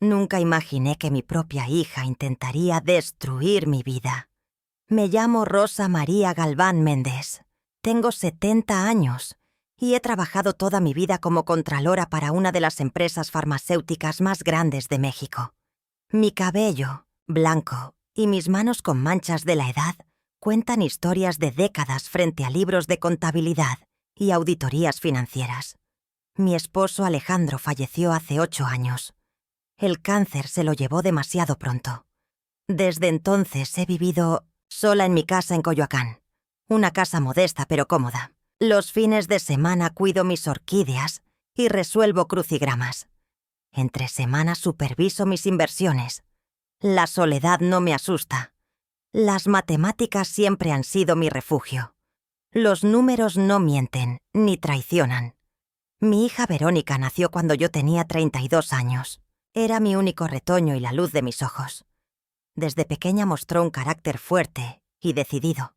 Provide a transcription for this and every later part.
Nunca imaginé que mi propia hija intentaría destruir mi vida. Me llamo Rosa María Galván Méndez. Tengo 70 años y he trabajado toda mi vida como contralora para una de las empresas farmacéuticas más grandes de México. Mi cabello, blanco, y mis manos con manchas de la edad cuentan historias de décadas frente a libros de contabilidad y auditorías financieras. Mi esposo Alejandro falleció hace 8 años. El cáncer se lo llevó demasiado pronto. Desde entonces he vivido sola en mi casa en Coyoacán. Una casa modesta pero cómoda. Los fines de semana cuido mis orquídeas y resuelvo crucigramas. Entre semanas superviso mis inversiones. La soledad no me asusta. Las matemáticas siempre han sido mi refugio. Los números no mienten ni traicionan. Mi hija Verónica nació cuando yo tenía 32 años. Era mi único retoño y la luz de mis ojos. Desde pequeña mostró un carácter fuerte y decidido.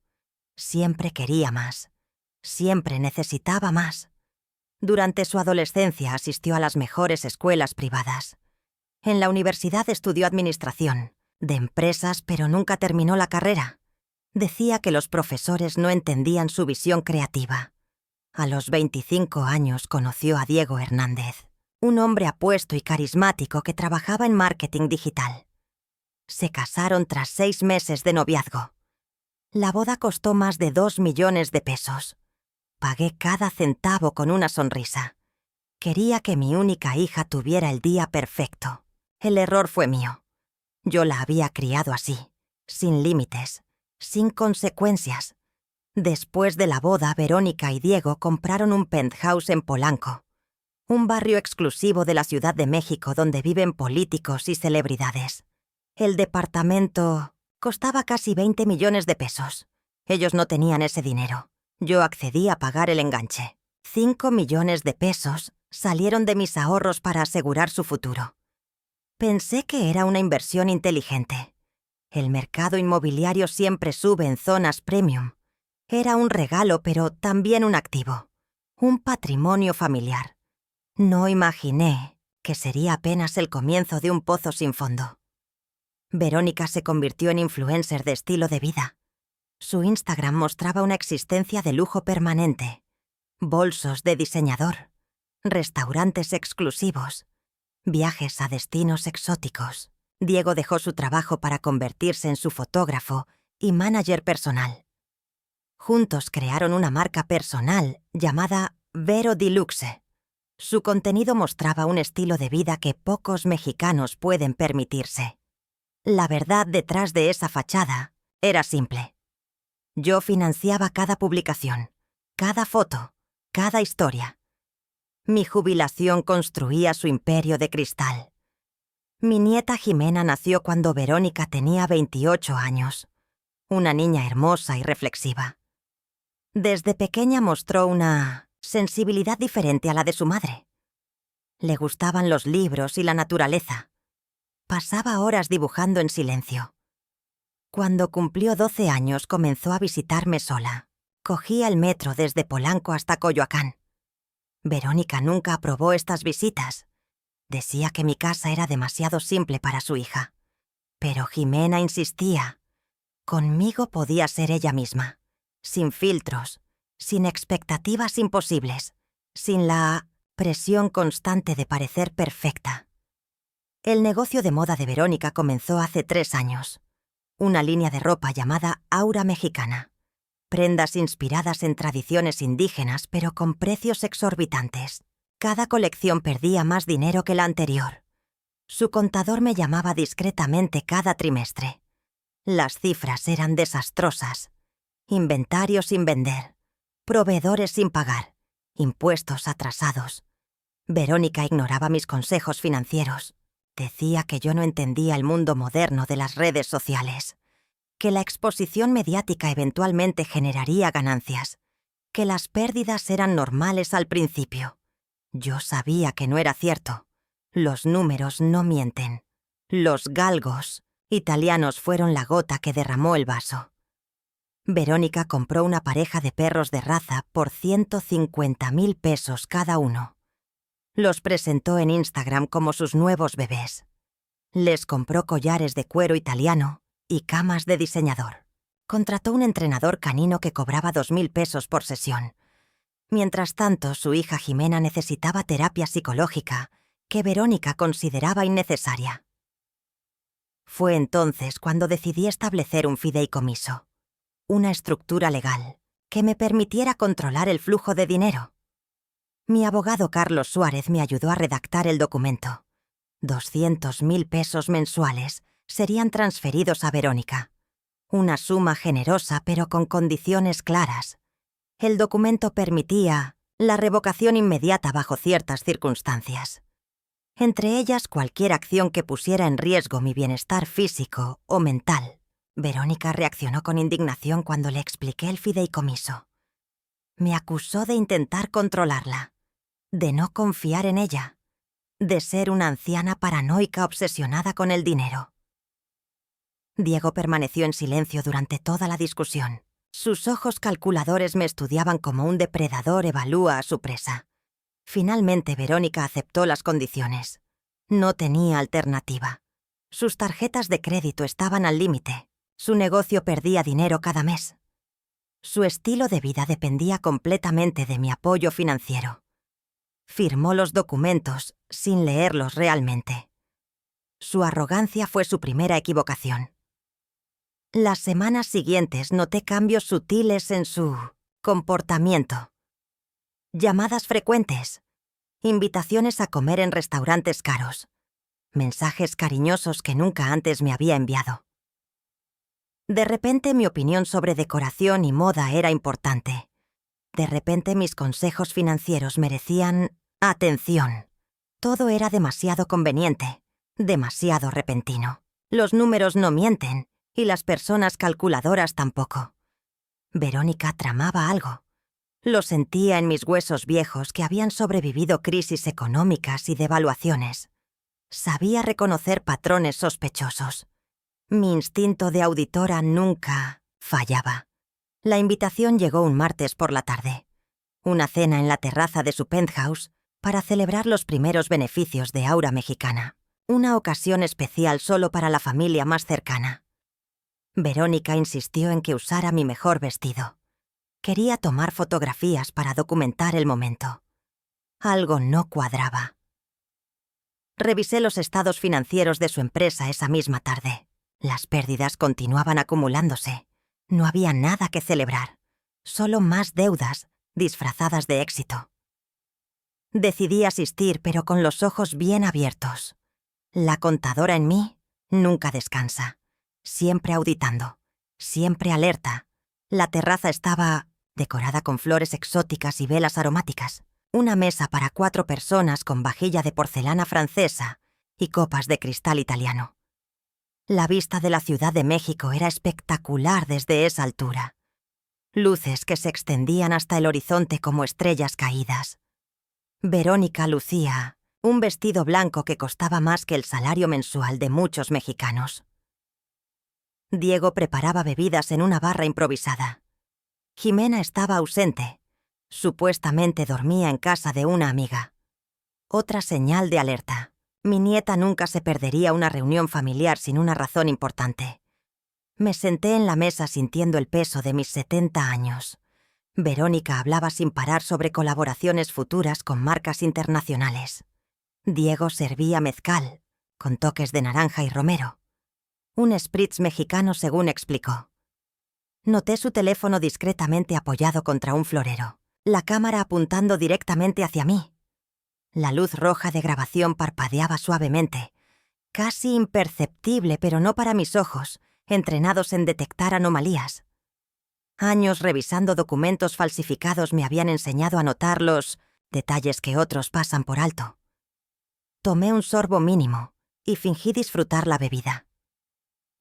Siempre quería más. Siempre necesitaba más. Durante su adolescencia asistió a las mejores escuelas privadas. En la universidad estudió administración, de empresas, pero nunca terminó la carrera. Decía que los profesores no entendían su visión creativa. A los 25 años conoció a Diego Hernández, un hombre apuesto y carismático que trabajaba en marketing digital. Se casaron tras 6 meses de noviazgo. La boda costó más de 2 millones de pesos. Pagué cada centavo con una sonrisa. Quería que mi única hija tuviera el día perfecto. El error fue mío. Yo la había criado así, sin límites, sin consecuencias. Después de la boda, Verónica y Diego compraron un penthouse en Polanco, un barrio exclusivo de la Ciudad de México donde viven políticos y celebridades. El departamento costaba casi 20 millones de pesos. Ellos no tenían ese dinero. Yo accedí a pagar el enganche. 5 millones de pesos salieron de mis ahorros para asegurar su futuro. Pensé que era una inversión inteligente. El mercado inmobiliario siempre sube en zonas premium. Era un regalo, pero también un activo. Un patrimonio familiar. No imaginé que sería apenas el comienzo de un pozo sin fondo. Verónica se convirtió en influencer de estilo de vida. Su Instagram mostraba una existencia de lujo permanente. Bolsos de diseñador, restaurantes exclusivos, viajes a destinos exóticos. Diego dejó su trabajo para convertirse en su fotógrafo y manager personal. Juntos crearon una marca personal llamada Vero Deluxe. Su contenido mostraba un estilo de vida que pocos mexicanos pueden permitirse. La verdad detrás de esa fachada era simple. Yo financiaba cada publicación, cada foto, cada historia. Mi jubilación construía su imperio de cristal. Mi nieta Jimena nació cuando Verónica tenía 28 años, una niña hermosa y reflexiva. Desde pequeña mostró una sensibilidad diferente a la de su madre. Le gustaban los libros y la naturaleza. Pasaba horas dibujando en silencio. Cuando cumplió 12 años comenzó a visitarme sola. Cogía el metro desde Polanco hasta Coyoacán. Verónica nunca aprobó estas visitas. Decía que mi casa era demasiado simple para su hija. Pero Jimena insistía. Conmigo podía ser ella misma, sin filtros, sin expectativas imposibles, sin la presión constante de parecer perfecta. El negocio de moda de Verónica comenzó hace 3 años. Una línea de ropa llamada Aura Mexicana. Prendas inspiradas en tradiciones indígenas, pero con precios exorbitantes. Cada colección perdía más dinero que la anterior. Su contador me llamaba discretamente cada trimestre. Las cifras eran desastrosas. Inventario sin vender. Proveedores sin pagar. Impuestos atrasados. Verónica ignoraba mis consejos financieros. Decía que yo no entendía el mundo moderno de las redes sociales, que la exposición mediática eventualmente generaría ganancias, que las pérdidas eran normales al principio. Yo sabía que no era cierto. Los números no mienten. Los galgos italianos fueron la gota que derramó el vaso. Verónica compró una pareja de perros de raza por 150,000 pesos cada uno. Los presentó en Instagram como sus nuevos bebés. Les compró collares de cuero italiano y camas de diseñador. Contrató un entrenador canino que cobraba 2.000 pesos por sesión. Mientras tanto, su hija Jimena necesitaba terapia psicológica que Verónica consideraba innecesaria. Fue entonces cuando decidí establecer un fideicomiso, una estructura legal que me permitiera controlar el flujo de dinero. Mi abogado Carlos Suárez me ayudó a redactar el documento. 200.000 pesos mensuales serían transferidos a Verónica. Una suma generosa pero con condiciones claras. El documento permitía la revocación inmediata bajo ciertas circunstancias. Entre ellas cualquier acción que pusiera en riesgo mi bienestar físico o mental. Verónica reaccionó con indignación cuando le expliqué el fideicomiso. Me acusó de intentar controlarla, de no confiar en ella, de ser una anciana paranoica obsesionada con el dinero. Diego permaneció en silencio durante toda la discusión. Sus ojos calculadores me estudiaban como un depredador evalúa a su presa. Finalmente Verónica aceptó las condiciones. No tenía alternativa. Sus tarjetas de crédito estaban al límite. Su negocio perdía dinero cada mes. Su estilo de vida dependía completamente de mi apoyo financiero. Firmó los documentos sin leerlos realmente. Su arrogancia fue su primera equivocación. Las semanas siguientes noté cambios sutiles en su comportamiento. Llamadas frecuentes, invitaciones a comer en restaurantes caros, mensajes cariñosos que nunca antes me había enviado. De repente mi opinión sobre decoración y moda era importante. De repente mis consejos financieros merecían atención. Todo era demasiado conveniente, demasiado repentino. Los números no mienten y las personas calculadoras tampoco. Verónica tramaba algo. Lo sentía en mis huesos viejos que habían sobrevivido crisis económicas y devaluaciones. Sabía reconocer patrones sospechosos. Mi instinto de auditora nunca fallaba. La invitación llegó un martes por la tarde. Una cena en la terraza de su penthouse para celebrar los primeros beneficios de Aura Mexicana. Una ocasión especial solo para la familia más cercana. Verónica insistió en que usara mi mejor vestido. Quería tomar fotografías para documentar el momento. Algo no cuadraba. Revisé los estados financieros de su empresa esa misma tarde. Las pérdidas continuaban acumulándose. No había nada que celebrar. Solo más deudas disfrazadas de éxito. Decidí asistir, pero con los ojos bien abiertos. La contadora en mí nunca descansa. Siempre auditando. Siempre alerta. La terraza estaba decorada con flores exóticas y velas aromáticas. Una mesa para 4 personas con vajilla de porcelana francesa y copas de cristal italiano. La vista de la Ciudad de México era espectacular desde esa altura. Luces que se extendían hasta el horizonte como estrellas caídas. Verónica lucía un vestido blanco que costaba más que el salario mensual de muchos mexicanos. Diego preparaba bebidas en una barra improvisada. Jimena estaba ausente. Supuestamente dormía en casa de una amiga. Otra señal de alerta. Mi nieta nunca se perdería una reunión familiar sin una razón importante. Me senté en la mesa sintiendo el peso de mis 70 años. Verónica hablaba sin parar sobre colaboraciones futuras con marcas internacionales. Diego servía mezcal, con toques de naranja y romero. Un spritz mexicano según explicó. Noté su teléfono discretamente apoyado contra un florero, la cámara apuntando directamente hacia mí. La luz roja de grabación parpadeaba suavemente, casi imperceptible, pero no para mis ojos, entrenados en detectar anomalías. Años revisando documentos falsificados me habían enseñado a notar los detalles que otros pasan por alto. Tomé un sorbo mínimo y fingí disfrutar la bebida.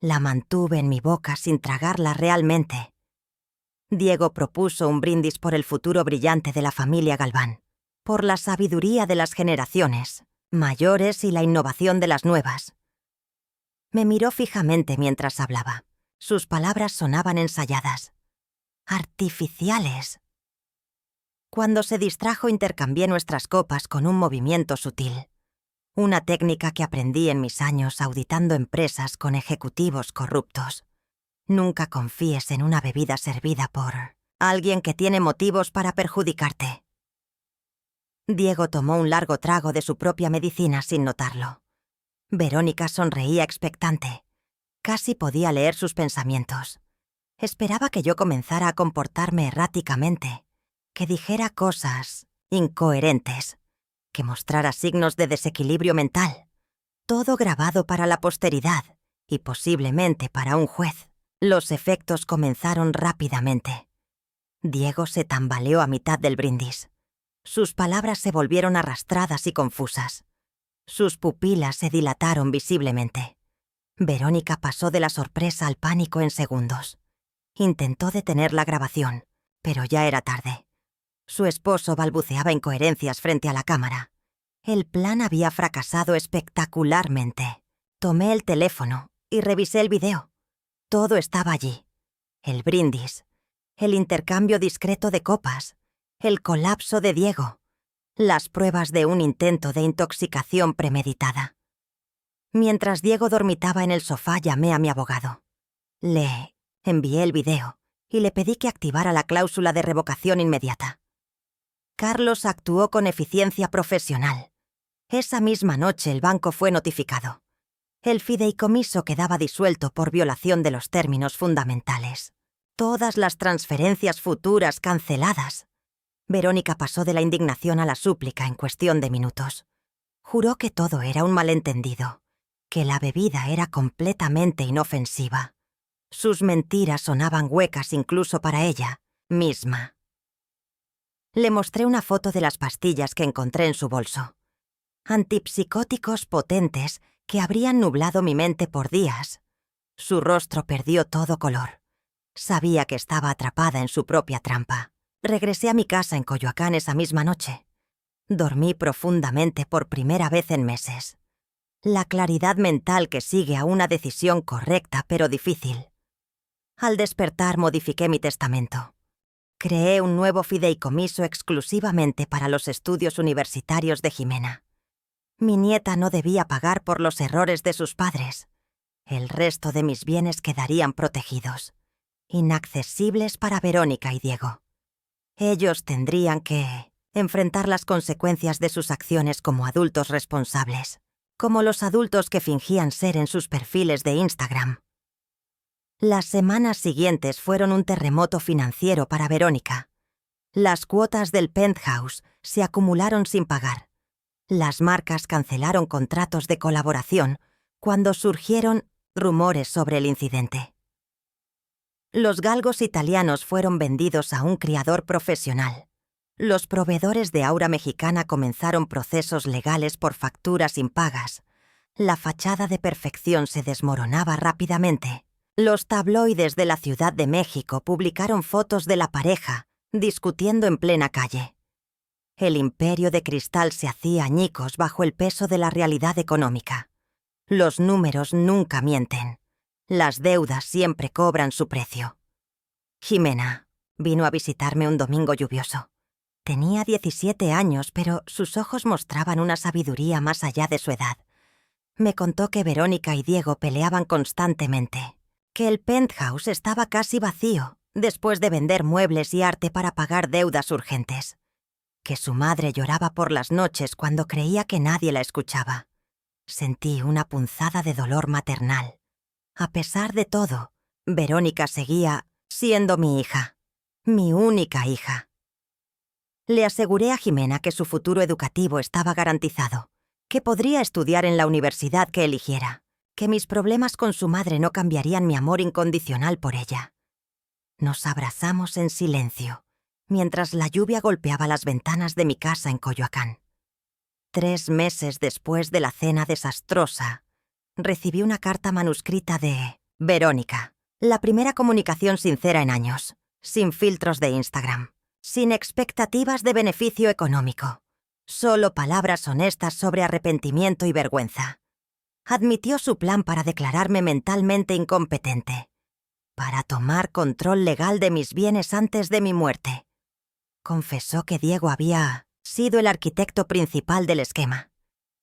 La mantuve en mi boca sin tragarla realmente. Diego propuso un brindis por el futuro brillante de la familia Galván, por la sabiduría de las generaciones mayores y la innovación de las nuevas. Me miró fijamente mientras hablaba. Sus palabras sonaban ensayadas. Artificiales. Cuando se distrajo intercambié nuestras copas con un movimiento sutil. una técnica que aprendí en mis años auditando empresas con ejecutivos corruptos. Nunca confíes en una bebida servida por alguien que tiene motivos para perjudicarte. Diego tomó un largo trago de su propia medicina sin notarlo. Verónica sonreía expectante. Casi podía leer sus pensamientos. Esperaba que yo comenzara a comportarme erráticamente, que dijera cosas incoherentes, que mostrara signos de desequilibrio mental. Todo grabado para la posteridad y posiblemente para un juez. Los efectos comenzaron rápidamente. Diego se tambaleó a mitad del brindis. Sus palabras se volvieron arrastradas y confusas. Sus pupilas se dilataron visiblemente. Verónica pasó de la sorpresa al pánico en segundos. Intentó detener la grabación, pero ya era tarde. Su esposo balbuceaba incoherencias frente a la cámara. El plan había fracasado espectacularmente. Tomé el teléfono y revisé el video. Todo estaba allí. El brindis, el intercambio discreto de copas, el colapso de Diego, las pruebas de un intento de intoxicación premeditada. Mientras Diego dormitaba en el sofá, llamé a mi abogado. Le envié el video y le pedí que activara la cláusula de revocación inmediata. Carlos actuó con eficiencia profesional. Esa misma noche el banco fue notificado. El fideicomiso quedaba disuelto por violación de los términos fundamentales. Todas las transferencias futuras canceladas. Verónica pasó de la indignación a la súplica en cuestión de minutos. Juró que todo era un malentendido, que la bebida era completamente inofensiva. Sus mentiras sonaban huecas incluso para ella misma. Le mostré una foto de las pastillas que encontré en su bolso. Antipsicóticos potentes que habrían nublado mi mente por días. Su rostro perdió todo color. Sabía que estaba atrapada en su propia trampa. Regresé a mi casa en Coyoacán esa misma noche. Dormí profundamente por primera vez en meses. La claridad mental que sigue a una decisión correcta pero difícil. Al despertar modifiqué mi testamento. Creé un nuevo fideicomiso exclusivamente para los estudios universitarios de Jimena. Mi nieta no debía pagar por los errores de sus padres. El resto de mis bienes quedarían protegidos, inaccesibles para Verónica y Diego. Ellos tendrían que enfrentar las consecuencias de sus acciones como adultos responsables, como los adultos que fingían ser en sus perfiles de Instagram. Las semanas siguientes fueron un terremoto financiero para Verónica. Las cuotas del penthouse se acumularon sin pagar. Las marcas cancelaron contratos de colaboración cuando surgieron rumores sobre el incidente. Los galgos italianos fueron vendidos a un criador profesional. Los proveedores de Aura Mexicana comenzaron procesos legales por facturas impagas. La fachada de perfección se desmoronaba rápidamente. Los tabloides de la Ciudad de México publicaron fotos de la pareja discutiendo en plena calle. El imperio de cristal se hacía añicos bajo el peso de la realidad económica. Los números nunca mienten. Las deudas siempre cobran su precio. Jimena vino a visitarme un domingo lluvioso. Tenía 17 años, pero sus ojos mostraban una sabiduría más allá de su edad. Me contó que Verónica y Diego peleaban constantemente, que el penthouse estaba casi vacío después de vender muebles y arte para pagar deudas urgentes, que su madre lloraba por las noches cuando creía que nadie la escuchaba. Sentí una punzada de dolor maternal. A pesar de todo, Verónica seguía siendo mi hija, mi única hija. Le aseguré a Jimena que su futuro educativo estaba garantizado, que podría estudiar en la universidad que eligiera, que mis problemas con su madre no cambiarían mi amor incondicional por ella. Nos abrazamos en silencio, mientras la lluvia golpeaba las ventanas de mi casa en Coyoacán. 3 meses después de la cena desastrosa, recibí una carta manuscrita de Verónica, la primera comunicación sincera en años, sin filtros de Instagram, sin expectativas de beneficio económico, solo palabras honestas sobre arrepentimiento y vergüenza. Admitió su plan para declararme mentalmente incompetente, para tomar control legal de mis bienes antes de mi muerte. Confesó que Diego había sido el arquitecto principal del esquema,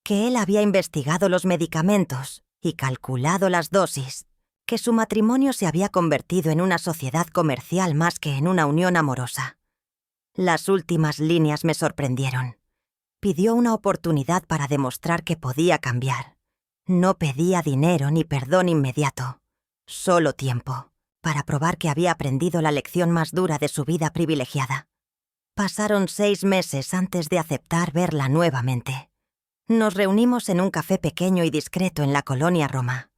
que él había investigado los medicamentos y calculado las dosis, que su matrimonio se había convertido en una sociedad comercial más que en una unión amorosa. Las últimas líneas me sorprendieron. Pidió una oportunidad para demostrar que podía cambiar. No pedía dinero ni perdón inmediato, solo tiempo, para probar que había aprendido la lección más dura de su vida privilegiada. Pasaron 6 meses antes de aceptar verla nuevamente. Nos reunimos en un café pequeño y discreto en la colonia Roma,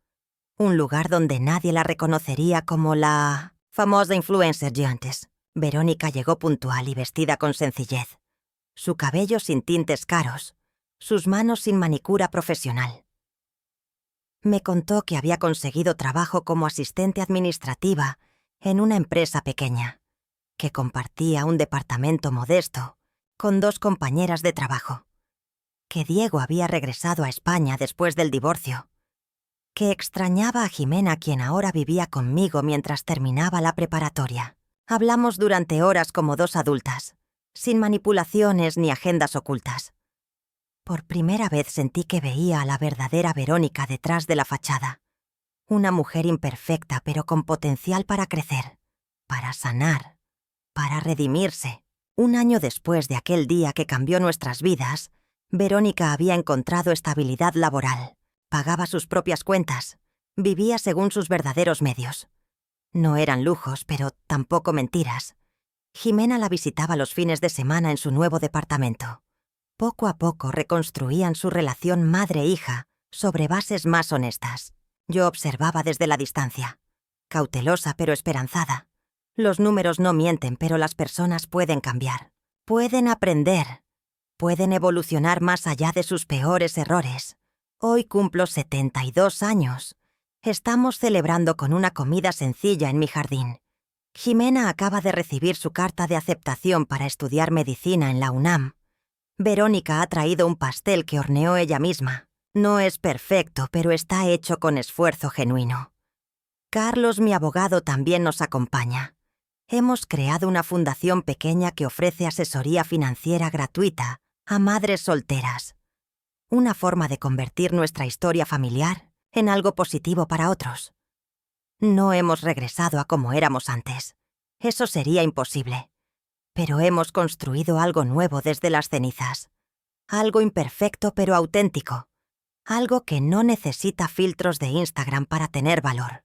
un lugar donde nadie la reconocería como la famosa influencer de antes. Verónica llegó puntual y vestida con sencillez, su cabello sin tintes caros, sus manos sin manicura profesional. Me contó que había conseguido trabajo como asistente administrativa en una empresa pequeña, que compartía un departamento modesto con 2 compañeras de trabajo, que Diego había regresado a España después del divorcio, que extrañaba a Jimena, quien ahora vivía conmigo mientras terminaba la preparatoria. Hablamos durante horas como 2 adultas, sin manipulaciones ni agendas ocultas. Por primera vez sentí que veía a la verdadera Verónica detrás de la fachada. Una mujer imperfecta pero con potencial para crecer, para sanar, para redimirse. Un año después de aquel día que cambió nuestras vidas, Verónica había encontrado estabilidad laboral, pagaba sus propias cuentas, vivía según sus verdaderos medios. No eran lujos, pero tampoco mentiras. Jimena la visitaba los fines de semana en su nuevo departamento. Poco a poco reconstruían su relación madre-hija sobre bases más honestas. Yo observaba desde la distancia, cautelosa pero esperanzada. Los números no mienten, pero las personas pueden cambiar. Pueden aprender. Pueden evolucionar más allá de sus peores errores. Hoy cumplo 72 años. Estamos celebrando con una comida sencilla en mi jardín. Jimena acaba de recibir su carta de aceptación para estudiar medicina en la UNAM. Verónica ha traído un pastel que horneó ella misma. No es perfecto, pero está hecho con esfuerzo genuino. Carlos, mi abogado, también nos acompaña. Hemos creado una fundación pequeña que ofrece asesoría financiera gratuita a madres solteras. Una forma de convertir nuestra historia familiar en algo positivo para otros. No hemos regresado a como éramos antes. Eso sería imposible. Pero hemos construido algo nuevo desde las cenizas. Algo imperfecto pero auténtico. Algo que no necesita filtros de Instagram para tener valor.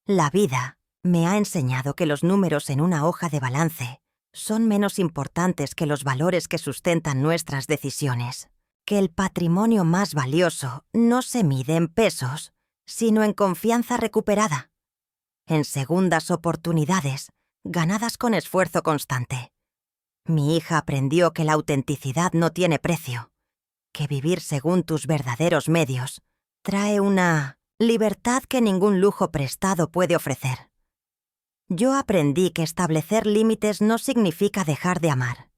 La vida me ha enseñado que los números en una hoja de balance son menos importantes que los valores que sustentan nuestras decisiones. Que el patrimonio más valioso no se mide en pesos, sino en confianza recuperada, en segundas oportunidades, ganadas con esfuerzo constante. Mi hija aprendió que la autenticidad no tiene precio, que vivir según tus verdaderos medios trae una libertad que ningún lujo prestado puede ofrecer. Yo aprendí que establecer límites no significa dejar de amar,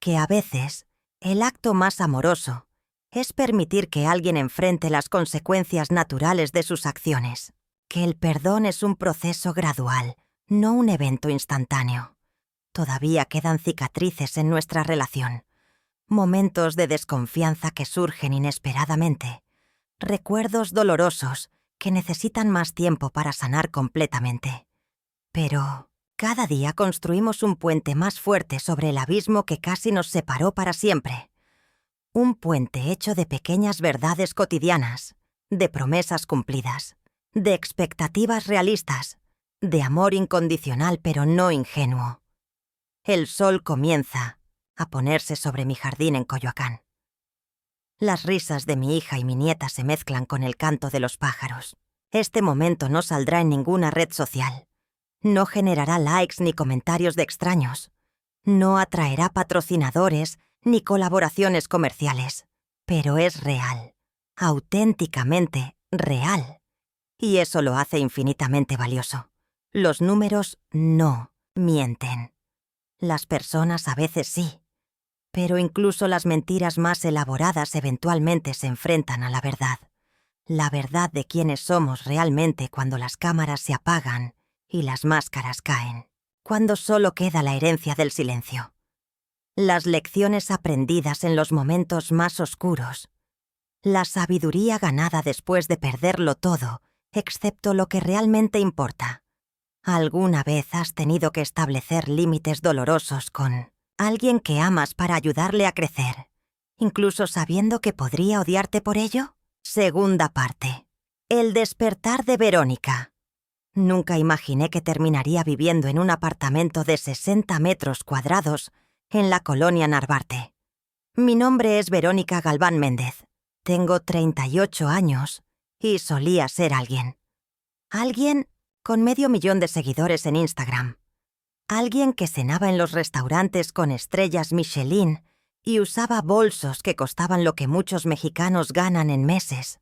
que a veces el acto más amoroso es permitir que alguien enfrente las consecuencias naturales de sus acciones, que el perdón es un proceso gradual, no un evento instantáneo. Todavía quedan cicatrices en nuestra relación, momentos de desconfianza que surgen inesperadamente, recuerdos dolorosos que necesitan más tiempo para sanar completamente. Pero cada día construimos un puente más fuerte sobre el abismo que casi nos separó para siempre. Un puente hecho de pequeñas verdades cotidianas, de promesas cumplidas, de expectativas realistas, de amor incondicional pero no ingenuo. El sol comienza a ponerse sobre mi jardín en Coyoacán. Las risas de mi hija y mi nieta se mezclan con el canto de los pájaros. Este momento no saldrá en ninguna red social. No generará likes ni comentarios de extraños. No atraerá patrocinadores ni colaboraciones comerciales. Pero es real, auténticamente real. Y eso lo hace infinitamente valioso. Los números no mienten. Las personas a veces sí. Pero incluso las mentiras más elaboradas eventualmente se enfrentan a la verdad. La verdad de quiénes somos realmente cuando las cámaras se apagan y las máscaras caen, cuando solo queda la herencia del silencio. Las lecciones aprendidas en los momentos más oscuros La sabiduría ganada después de perderlo todo, excepto lo que realmente importa. ¿Alguna vez has tenido que establecer límites dolorosos con alguien que amas para ayudarle a crecer, incluso sabiendo que podría odiarte por ello? Segunda parte. El despertar de Verónica. Nunca imaginé que terminaría viviendo en un apartamento de 60 metros cuadrados en la colonia Narvarte. Mi nombre es Verónica Galván Méndez. Tengo 38 años y solía ser alguien. Alguien con 500.000 de seguidores en Instagram. Alguien que cenaba en los restaurantes con estrellas Michelin y usaba bolsos que costaban lo que muchos mexicanos ganan en meses.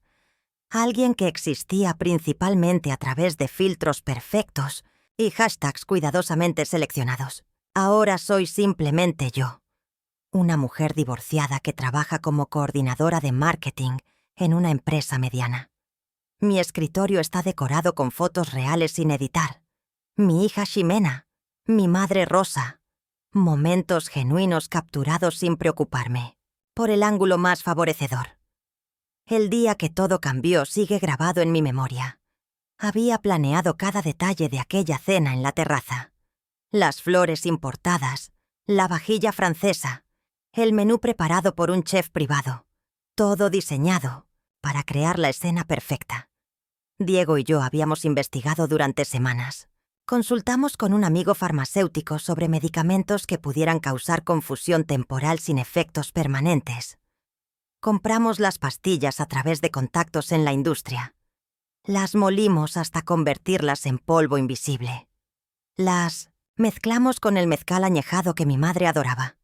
Alguien que existía principalmente a través de filtros perfectos y hashtags cuidadosamente seleccionados. Ahora soy simplemente yo. Una mujer divorciada que trabaja como coordinadora de marketing en una empresa mediana. Mi escritorio está decorado con fotos reales sin editar. Mi hija Ximena, mi madre Rosa. Momentos genuinos capturados sin preocuparme, por el ángulo más favorecedor. El día que todo cambió sigue grabado en mi memoria. Había planeado cada detalle de aquella cena en la terraza. Las flores importadas, la vajilla francesa, el menú preparado por un chef privado. Todo diseñado para crear la escena perfecta. Diego y yo habíamos investigado durante semanas. Consultamos con un amigo farmacéutico sobre medicamentos que pudieran causar confusión temporal sin efectos permanentes. Compramos las pastillas a través de contactos en la industria. Las molimos hasta convertirlas en polvo invisible. Las mezclamos con el mezcal añejado que mi madre adoraba.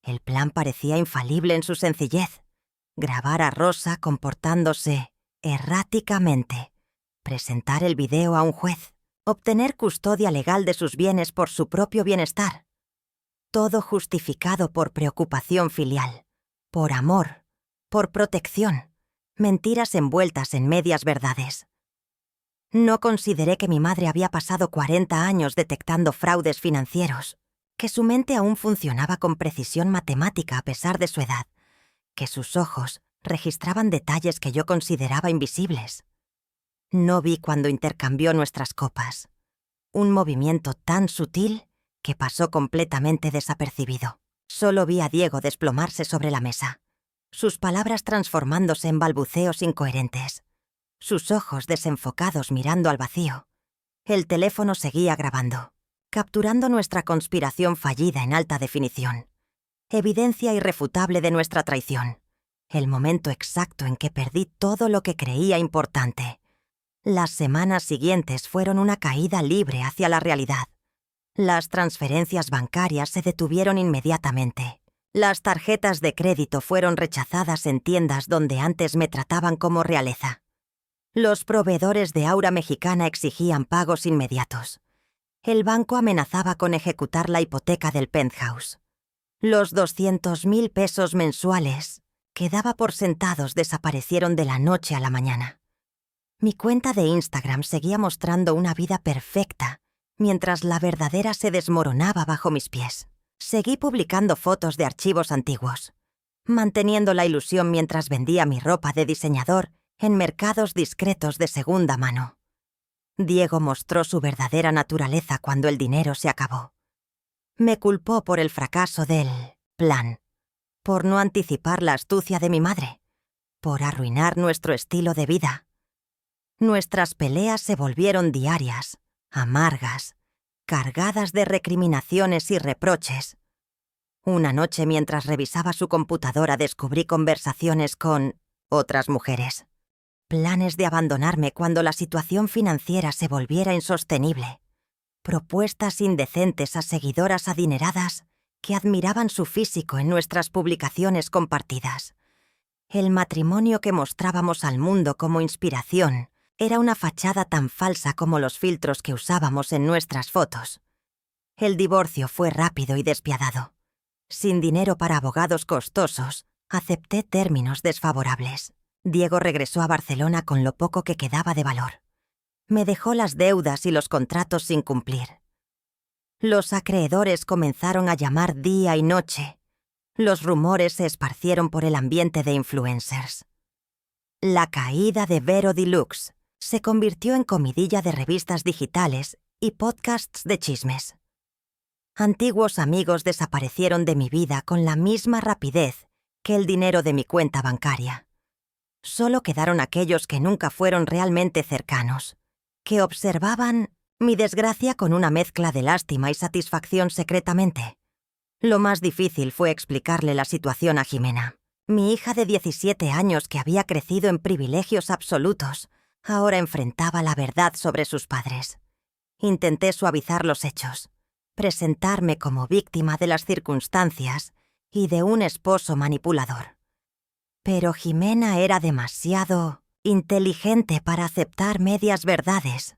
El plan parecía infalible en su sencillez. Grabar a Rosa comportándose erráticamente. Presentar el video a un juez. Obtener custodia legal de sus bienes por su propio bienestar. Todo justificado por preocupación filial, por amor, por protección, mentiras envueltas en medias verdades. No consideré que mi madre había pasado 40 años detectando fraudes financieros, que su mente aún funcionaba con precisión matemática a pesar de su edad, que sus ojos registraban detalles que yo consideraba invisibles. No vi cuando intercambió nuestras copas. Un movimiento tan sutil que pasó completamente desapercibido. Solo vi a Diego desplomarse sobre la mesa, sus palabras transformándose en balbuceos incoherentes, sus ojos desenfocados mirando al vacío. El teléfono seguía grabando, capturando nuestra conspiración fallida en alta definición. Evidencia irrefutable de nuestra traición. El momento exacto en que perdí todo lo que creía importante. Las semanas siguientes fueron una caída libre hacia la realidad. Las transferencias bancarias se detuvieron inmediatamente. Las tarjetas de crédito fueron rechazadas en tiendas donde antes me trataban como realeza. Los proveedores de Aura Mexicana exigían pagos inmediatos. El banco amenazaba con ejecutar la hipoteca del penthouse. Los 200,000 pesos mensuales que daba por sentados desaparecieron de la noche a la mañana. Mi cuenta de Instagram seguía mostrando una vida perfecta, mientras la verdadera se desmoronaba bajo mis pies. Seguí publicando fotos de archivos antiguos, manteniendo la ilusión mientras vendía mi ropa de diseñador en mercados discretos de segunda mano. Diego mostró su verdadera naturaleza cuando el dinero se acabó. Me culpó por el fracaso del plan, por no anticipar la astucia de mi madre, por arruinar nuestro estilo de vida. Nuestras peleas se volvieron diarias, amargas, cargadas de recriminaciones y reproches. Una noche, mientras revisaba su computadora, descubrí conversaciones con otras mujeres. Planes de abandonarme cuando la situación financiera se volviera insostenible. Propuestas indecentes a seguidoras adineradas que admiraban su físico en nuestras publicaciones compartidas. El matrimonio que mostrábamos al mundo como inspiración era una fachada tan falsa como los filtros que usábamos en nuestras fotos. El divorcio fue rápido y despiadado. Sin dinero para abogados costosos, acepté términos desfavorables. Diego regresó a Barcelona con lo poco que quedaba de valor. Me dejó las deudas y los contratos sin cumplir. Los acreedores comenzaron a llamar día y noche. Los rumores se esparcieron por el ambiente de influencers. La caída de Vero Deluxe se convirtió en comidilla de revistas digitales y podcasts de chismes. Antiguos amigos desaparecieron de mi vida con la misma rapidez que el dinero de mi cuenta bancaria. Solo quedaron aquellos que nunca fueron realmente cercanos, que observaban mi desgracia con una mezcla de lástima y satisfacción secretamente. Lo más difícil fue explicarle la situación a Jimena. Mi hija de 17 años, que había crecido en privilegios absolutos, ahora enfrentaba la verdad sobre sus padres. Intenté suavizar los hechos, presentarme como víctima de las circunstancias y de un esposo manipulador. Pero Jimena era demasiado inteligente para aceptar medias verdades.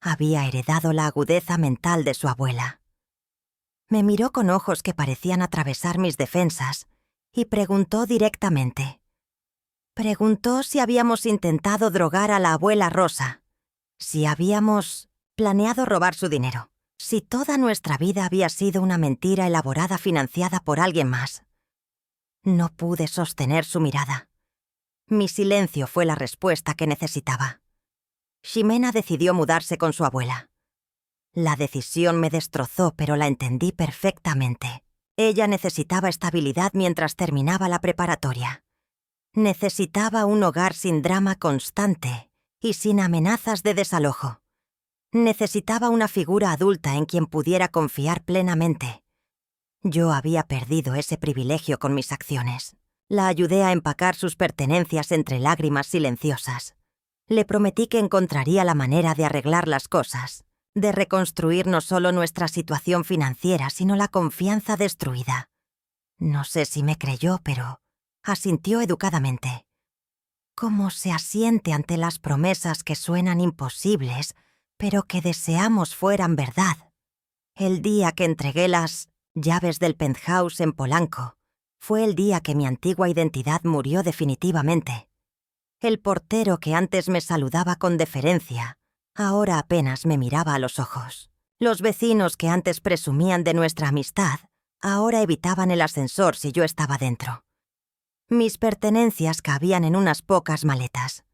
Había heredado la agudeza mental de su abuela. Me miró con ojos que parecían atravesar mis defensas y preguntó directamente. Preguntó si habíamos intentado drogar a la abuela Rosa, si habíamos planeado robar su dinero, si toda nuestra vida había sido una mentira elaborada financiada por alguien más. No pude sostener su mirada. Mi silencio fue la respuesta que necesitaba. Ximena decidió mudarse con su abuela. La decisión me destrozó, pero la entendí perfectamente. Ella necesitaba estabilidad mientras terminaba la preparatoria. Necesitaba un hogar sin drama constante y sin amenazas de desalojo. Necesitaba una figura adulta en quien pudiera confiar plenamente. Yo había perdido ese privilegio con mis acciones. La ayudé a empacar sus pertenencias entre lágrimas silenciosas. Le prometí que encontraría la manera de arreglar las cosas, de reconstruir no solo nuestra situación financiera, sino la confianza destruida. No sé si me creyó, pero asintió educadamente. ¿Cómo se asiente ante las promesas que suenan imposibles, pero que deseamos fueran verdad? El día que entregué las llaves del penthouse en Polanco fue el día que mi antigua identidad murió definitivamente. El portero que antes me saludaba con deferencia, ahora apenas me miraba a los ojos. Los vecinos que antes presumían de nuestra amistad, ahora evitaban el ascensor si yo estaba dentro. Mis pertenencias cabían en unas pocas maletas.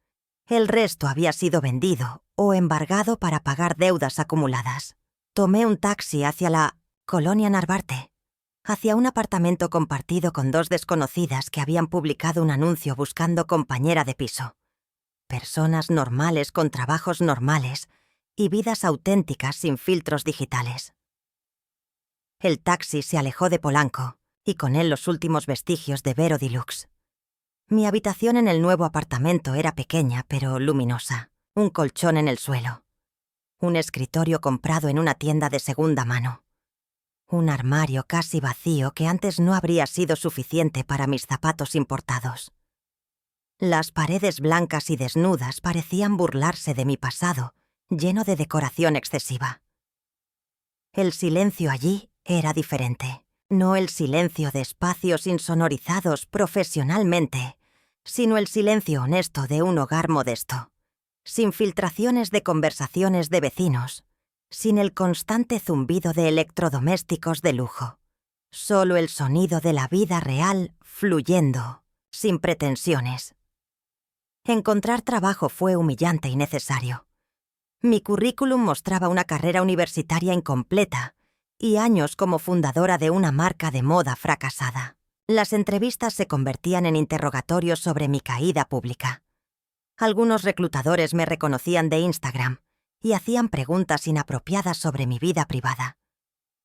El resto había sido vendido o embargado para pagar deudas acumuladas. Tomé un taxi hacia la Colonia Narvarte, hacia un apartamento compartido con dos desconocidas que habían publicado un anuncio buscando compañera de piso. Personas normales con trabajos normales y vidas auténticas sin filtros digitales. El taxi se alejó de Polanco y con él los últimos vestigios de Vero Deluxe. Mi habitación en el nuevo apartamento era pequeña pero luminosa, un colchón en el suelo, un escritorio comprado en una tienda de segunda mano, un armario casi vacío que antes no habría sido suficiente para mis zapatos importados. Las paredes blancas y desnudas parecían burlarse de mi pasado, lleno de decoración excesiva. El silencio allí era diferente. No el silencio de espacios insonorizados profesionalmente, sino el silencio honesto de un hogar modesto, sin filtraciones de conversaciones de vecinos, sin el constante zumbido de electrodomésticos de lujo. Solo el sonido de la vida real fluyendo, sin pretensiones. Encontrar trabajo fue humillante y necesario. Mi currículum mostraba una carrera universitaria incompleta y años como fundadora de una marca de moda fracasada. Las entrevistas se convertían en interrogatorios sobre mi caída pública. Algunos reclutadores me reconocían de Instagram y hacían preguntas inapropiadas sobre mi vida privada.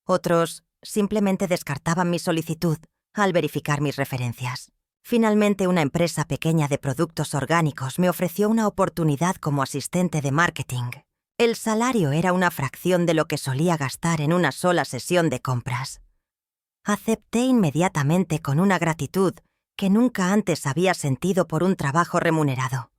Otros simplemente descartaban mi solicitud al verificar mis referencias. Finalmente, una empresa pequeña de productos orgánicos me ofreció una oportunidad como asistente de marketing. El salario era una fracción de lo que solía gastar en una sola sesión de compras. Acepté inmediatamente con una gratitud que nunca antes había sentido por un trabajo remunerado.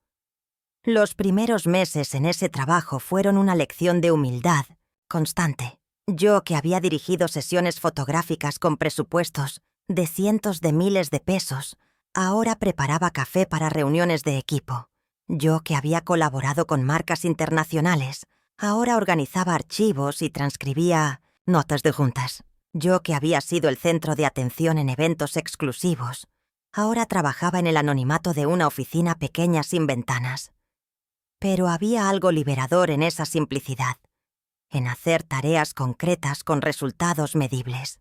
Los primeros meses en ese trabajo fueron una lección de humildad constante. Yo, que había dirigido sesiones fotográficas con presupuestos de cientos de miles de pesos, ahora preparaba café para reuniones de equipo. Yo, que había colaborado con marcas internacionales, ahora organizaba archivos y transcribía notas de juntas. Yo, que había sido el centro de atención en eventos exclusivos, Ahora trabajaba en el anonimato de una oficina pequeña sin ventanas. Pero había algo liberador en esa simplicidad, en hacer tareas concretas con resultados medibles,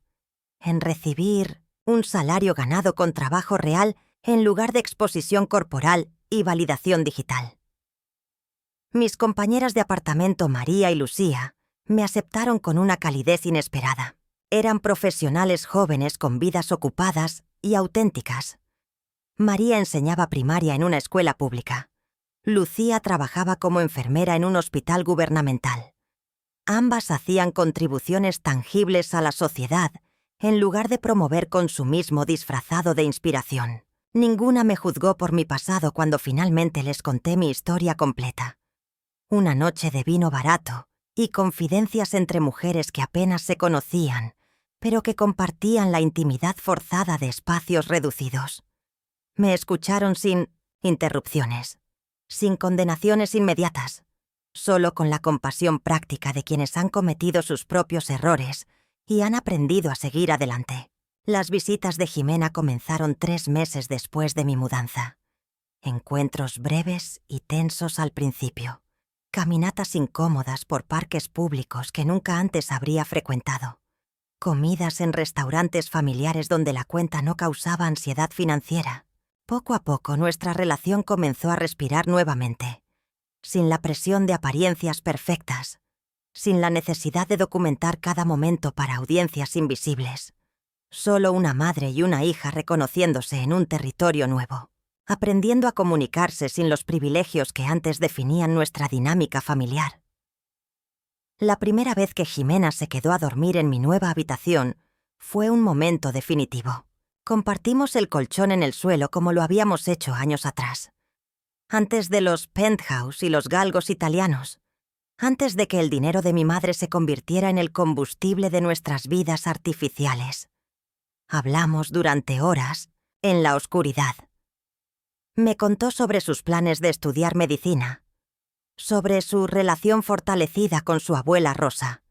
en recibir un salario ganado con trabajo real en lugar de exposición corporal y validación digital. Mis compañeras de apartamento María y Lucía me aceptaron con una calidez inesperada. Eran profesionales jóvenes con vidas ocupadas y auténticas. María enseñaba primaria en una escuela pública. Lucía trabajaba como enfermera en un hospital gubernamental. Ambas hacían contribuciones tangibles a la sociedad en lugar de promover consumismo disfrazado de inspiración. Ninguna me juzgó por mi pasado cuando finalmente les conté mi historia completa. Una noche de vino barato y confidencias entre mujeres que apenas se conocían, pero que compartían la intimidad forzada de espacios reducidos. Me escucharon sin interrupciones, sin condenaciones inmediatas, solo con la compasión práctica de quienes han cometido sus propios errores y han aprendido a seguir adelante. Las visitas de Jimena comenzaron 3 meses después de mi mudanza. Encuentros breves y tensos al principio. Caminatas incómodas por parques públicos que nunca antes habría frecuentado. Comidas en restaurantes familiares donde la cuenta no causaba ansiedad financiera. Poco a poco nuestra relación comenzó a respirar nuevamente, sin la presión de apariencias perfectas, sin la necesidad de documentar cada momento para audiencias invisibles. Solo una madre y una hija reconociéndose en un territorio nuevo, aprendiendo a comunicarse sin los privilegios que antes definían nuestra dinámica familiar. La primera vez que Jimena se quedó a dormir en mi nueva habitación fue un momento definitivo. Compartimos el colchón en el suelo como lo habíamos hecho años atrás. Antes de los penthouse y los galgos italianos. Antes de que el dinero de mi madre se convirtiera en el combustible de nuestras vidas artificiales. Hablamos durante horas, en la oscuridad. Me contó sobre sus planes de estudiar medicina, sobre su relación fortalecida con su abuela Rosa,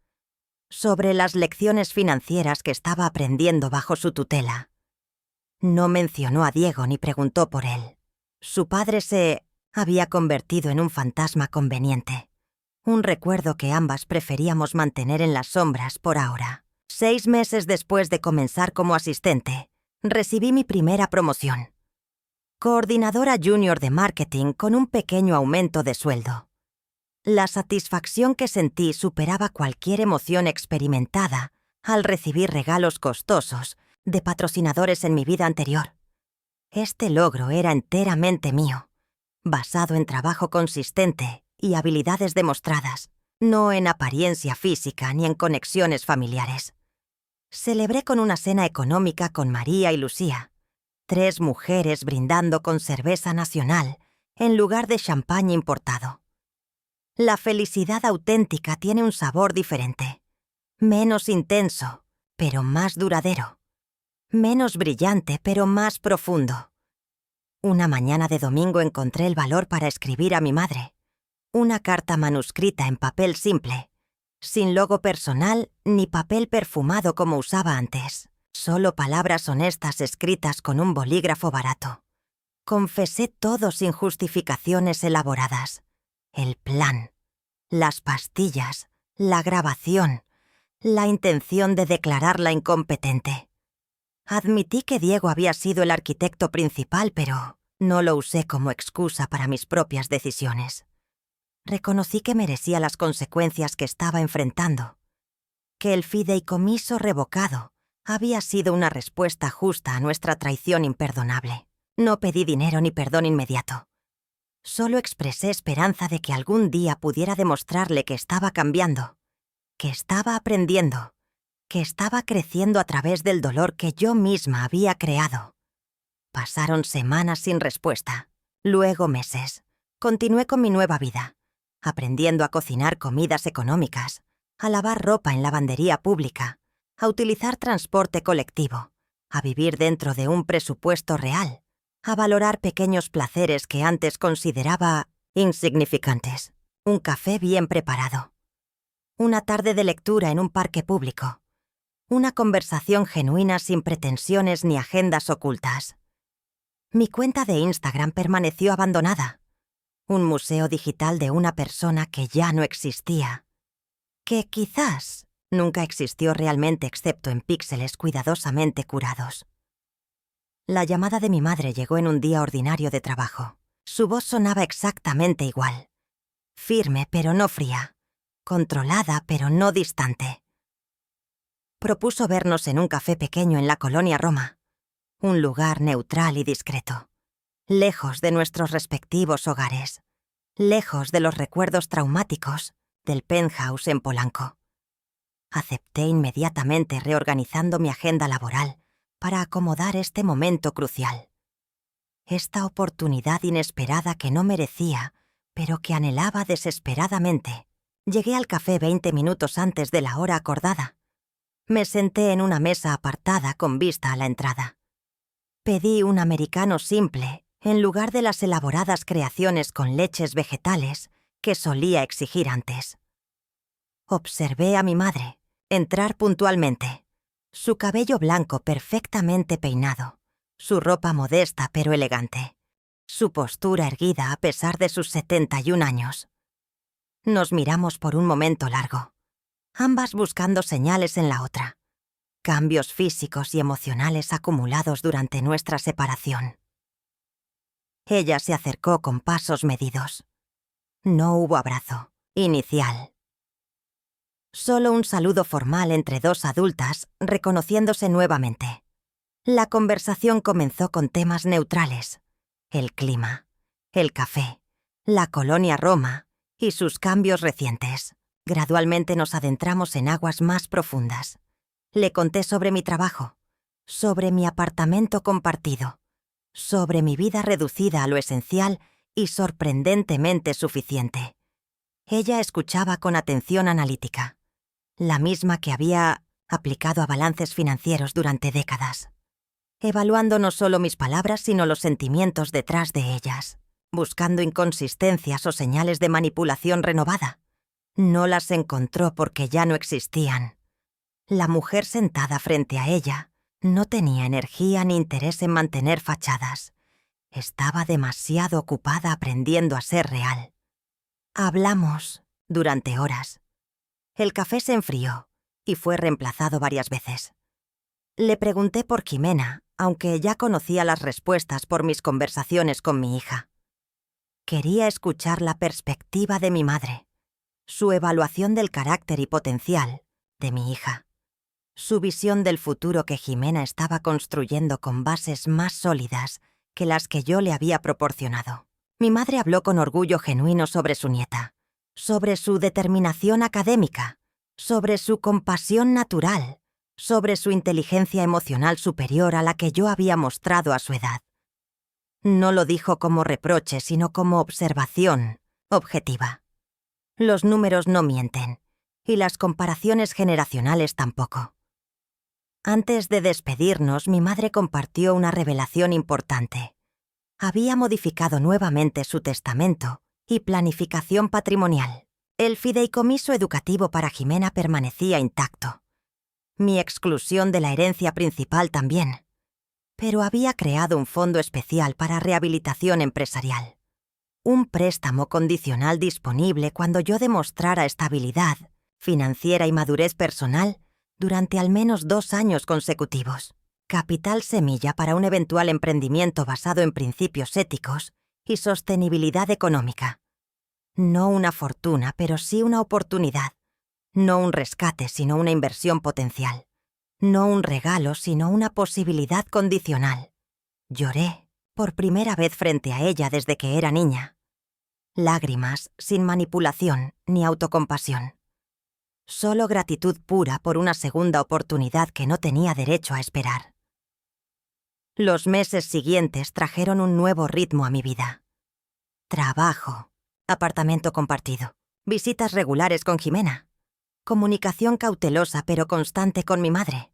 sobre las lecciones financieras que estaba aprendiendo bajo su tutela. No mencionó a Diego ni preguntó por él. Su padre se había convertido en un fantasma conveniente, un recuerdo que ambas preferíamos mantener en las sombras por ahora. 6 meses después de comenzar como asistente, recibí mi primera promoción. Coordinadora junior de marketing con un pequeño aumento de sueldo. La satisfacción que sentí superaba cualquier emoción experimentada al recibir regalos costosos de patrocinadores en mi vida anterior. Este logro era enteramente mío, basado en trabajo consistente y habilidades demostradas, no en apariencia física ni en conexiones familiares. Celebré con una cena económica con María y Lucía, 3 mujeres brindando con cerveza nacional en lugar de champán importado. La felicidad auténtica tiene un sabor diferente, menos intenso, pero más duradero. Menos brillante, pero más profundo. Una mañana de domingo encontré el valor para escribir a mi madre. Una carta manuscrita en papel simple, sin logo personal ni papel perfumado como usaba antes. Solo palabras honestas escritas con un bolígrafo barato. Confesé todo sin justificaciones elaboradas. El plan, las pastillas, la grabación, la intención de declararla incompetente. Admití que Diego había sido el arquitecto principal, pero no lo usé como excusa para mis propias decisiones. Reconocí que merecía las consecuencias que estaba enfrentando, que el fideicomiso revocado había sido una respuesta justa a nuestra traición imperdonable. No pedí dinero ni perdón inmediato. Solo expresé esperanza de que algún día pudiera demostrarle que estaba cambiando, que estaba aprendiendo, que estaba creciendo a través del dolor que yo misma había creado. Pasaron semanas sin respuesta, luego meses. Continué con mi nueva vida, aprendiendo a cocinar comidas económicas, a lavar ropa en lavandería pública, a utilizar transporte colectivo, a vivir dentro de un presupuesto real, a valorar pequeños placeres que antes consideraba insignificantes. Un café bien preparado. Una tarde de lectura en un parque público. Una conversación genuina sin pretensiones ni agendas ocultas. Mi cuenta de Instagram permaneció abandonada. Un museo digital de una persona que ya no existía. Que quizás nunca existió realmente excepto en píxeles cuidadosamente curados. La llamada de mi madre llegó en un día ordinario de trabajo. Su voz sonaba exactamente igual. Firme pero no fría. Controlada pero no distante. Propuso vernos en un café pequeño en la colonia Roma. Un lugar neutral y discreto. Lejos de nuestros respectivos hogares. Lejos de los recuerdos traumáticos del penthouse en Polanco. Acepté inmediatamente reorganizando mi agenda laboral para acomodar este momento crucial. Esta oportunidad inesperada que no merecía, pero que anhelaba desesperadamente. Llegué al café 20 minutos antes de la hora acordada. Me senté en una mesa apartada con vista a la entrada. Pedí un americano simple en lugar de las elaboradas creaciones con leches vegetales que solía exigir antes. Observé a mi madre entrar puntualmente. Su cabello blanco perfectamente peinado. Su ropa modesta pero elegante. Su postura erguida a pesar de sus 71 años. Nos miramos por un momento largo, ambas buscando señales en la otra. Cambios físicos y emocionales acumulados durante nuestra separación. Ella se acercó con pasos medidos. No hubo abrazo inicial. Solo un saludo formal entre dos adultas, reconociéndose nuevamente. La conversación comenzó con temas neutrales. El clima, el café, la colonia Roma y sus cambios recientes. Gradualmente nos adentramos en aguas más profundas. Le conté sobre mi trabajo, sobre mi apartamento compartido, sobre mi vida reducida a lo esencial y sorprendentemente suficiente. Ella escuchaba con atención analítica, la misma que había aplicado a balances financieros durante décadas, evaluando no solo mis palabras sino los sentimientos detrás de ellas, buscando inconsistencias o señales de manipulación renovada. No las encontró porque ya no existían. La mujer sentada frente a ella no tenía energía ni interés en mantener fachadas. Estaba demasiado ocupada aprendiendo a ser real. Hablamos durante horas. El café se enfrió y fue reemplazado varias veces. Le pregunté por Jimena, aunque ya conocía las respuestas por mis conversaciones con mi hija. Quería escuchar la perspectiva de mi madre, su evaluación del carácter y potencial de mi hija, su visión del futuro que Jimena estaba construyendo con bases más sólidas que las que yo le había proporcionado. Mi madre habló con orgullo genuino sobre su nieta, sobre su determinación académica, sobre su compasión natural, sobre su inteligencia emocional superior a la que yo había mostrado a su edad. No lo dijo como reproche, sino como observación objetiva. Los números no mienten, y las comparaciones generacionales tampoco. Antes de despedirnos, mi madre compartió una revelación importante. Había modificado nuevamente su testamento y planificación patrimonial. El fideicomiso educativo para Jimena permanecía intacto. Mi exclusión de la herencia principal también. Pero había creado un fondo especial para rehabilitación empresarial. Un préstamo condicional disponible cuando yo demostrara estabilidad financiera y madurez personal durante al menos 2 años consecutivos. Capital semilla para un eventual emprendimiento basado en principios éticos y sostenibilidad económica. No una fortuna, pero sí una oportunidad. No un rescate, sino una inversión potencial. No un regalo, sino una posibilidad condicional. Lloré por primera vez frente a ella desde que era niña. Lágrimas sin manipulación ni autocompasión. Solo gratitud pura por una segunda oportunidad que no tenía derecho a esperar. Los meses siguientes trajeron un nuevo ritmo a mi vida. Trabajo, apartamento compartido, visitas regulares con Jimena, comunicación cautelosa pero constante con mi madre,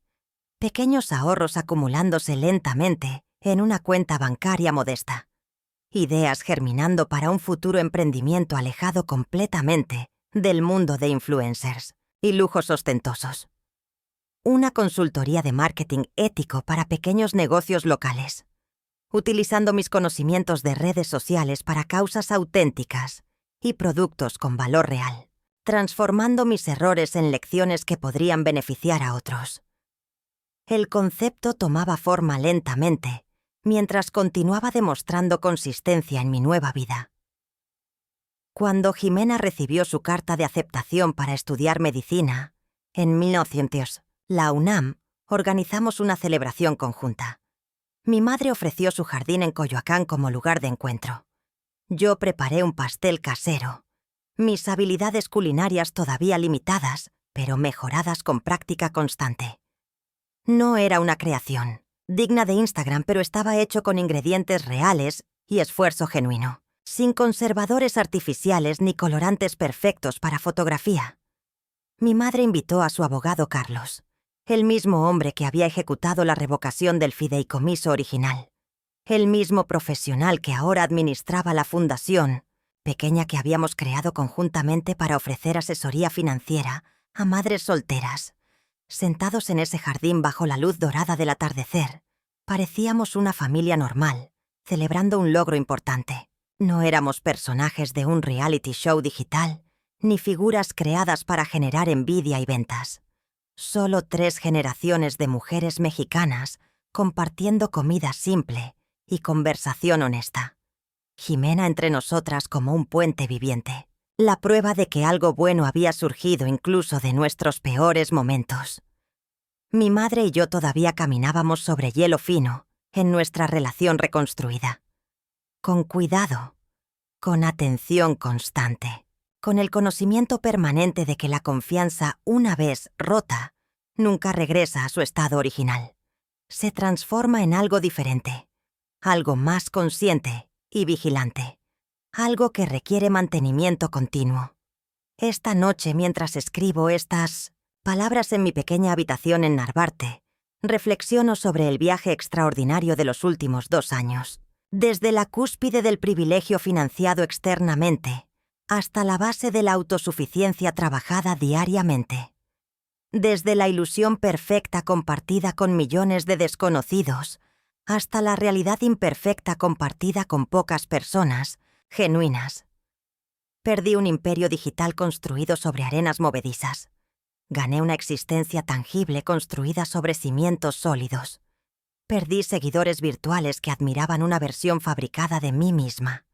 pequeños ahorros acumulándose lentamente en una cuenta bancaria modesta, ideas germinando para un futuro emprendimiento alejado completamente del mundo de influencers y lujos ostentosos. Una consultoría de marketing ético para pequeños negocios locales. utilizando mis conocimientos de redes sociales para causas auténticas y productos con valor real, transformando mis errores en lecciones que podrían beneficiar a otros. El concepto tomaba forma lentamente, mientras continuaba demostrando consistencia en mi nueva vida. Cuando Jimena recibió su carta de aceptación para estudiar medicina, en 1900, la UNAM, organizamos una celebración conjunta. Mi madre ofreció su jardín en Coyoacán como lugar de encuentro. Yo preparé un pastel casero. Mis habilidades culinarias todavía limitadas, pero mejoradas con práctica constante. No era una creación, digna de Instagram, pero estaba hecho con ingredientes reales y esfuerzo genuino, sin conservadores artificiales ni colorantes perfectos para fotografía. Mi madre invitó a su abogado Carlos, el mismo hombre que había ejecutado la revocación del fideicomiso original, el mismo profesional que ahora administraba la fundación, pequeña que habíamos creado conjuntamente para ofrecer asesoría financiera a madres solteras. Sentados en ese jardín bajo la luz dorada del atardecer, parecíamos una familia normal, celebrando un logro importante. No éramos personajes de un reality show digital, ni figuras creadas para generar envidia y ventas. Solo 3 generaciones de mujeres mexicanas compartiendo comida simple y conversación honesta. Jimena entre nosotras como un puente viviente. La prueba de que algo bueno había surgido incluso de nuestros peores momentos. Mi madre y yo todavía caminábamos sobre hielo fino en nuestra relación reconstruida. Con cuidado, con atención constante, con el conocimiento permanente de que la confianza, una vez rota, nunca regresa a su estado original. Se transforma en algo diferente, algo más consciente y vigilante. Algo que requiere mantenimiento continuo. Esta noche, mientras escribo estas palabras en mi pequeña habitación en Narvarte, reflexiono sobre el viaje extraordinario de los últimos 2 años. Desde la cúspide del privilegio financiado externamente, hasta la base de la autosuficiencia trabajada diariamente. Desde la ilusión perfecta compartida con millones de desconocidos, hasta la realidad imperfecta compartida con pocas personas, genuinas. Perdí un imperio digital construido sobre arenas movedizas. Gané una existencia tangible construida sobre cimientos sólidos. Perdí seguidores virtuales que admiraban una versión fabricada de mí misma.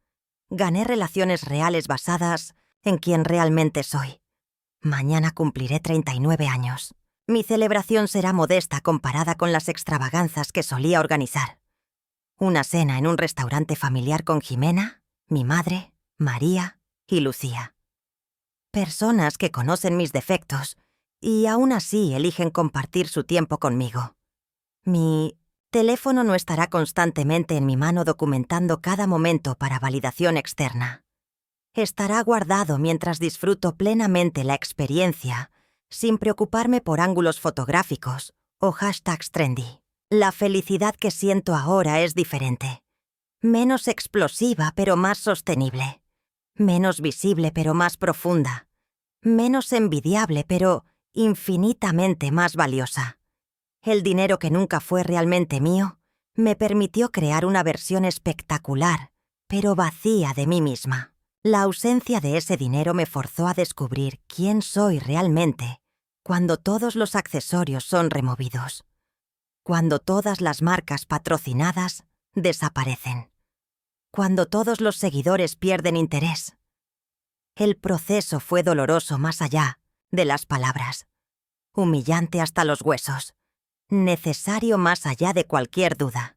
Gané relaciones reales basadas en quien realmente soy. Mañana cumpliré 39 años. Mi celebración será modesta comparada con las extravaganzas que solía organizar. Una cena en un restaurante familiar con Jimena, mi madre, María y Lucía. Personas que conocen mis defectos y aún así eligen compartir su tiempo conmigo. Mi teléfono no estará constantemente en mi mano documentando cada momento para validación externa. Estará guardado mientras disfruto plenamente la experiencia, sin preocuparme por ángulos fotográficos o hashtags trendy. La felicidad que siento ahora es diferente. Menos explosiva, pero más sostenible. Menos visible, pero más profunda. Menos envidiable, pero infinitamente más valiosa. El dinero que nunca fue realmente mío me permitió crear una versión espectacular, pero vacía de mí misma. La ausencia de ese dinero me forzó a descubrir quién soy realmente cuando todos los accesorios son removidos. Cuando todas las marcas patrocinadas desaparecen. Cuando todos los seguidores pierden interés. El proceso fue doloroso más allá de las palabras. Humillante hasta los huesos. Necesario más allá de cualquier duda.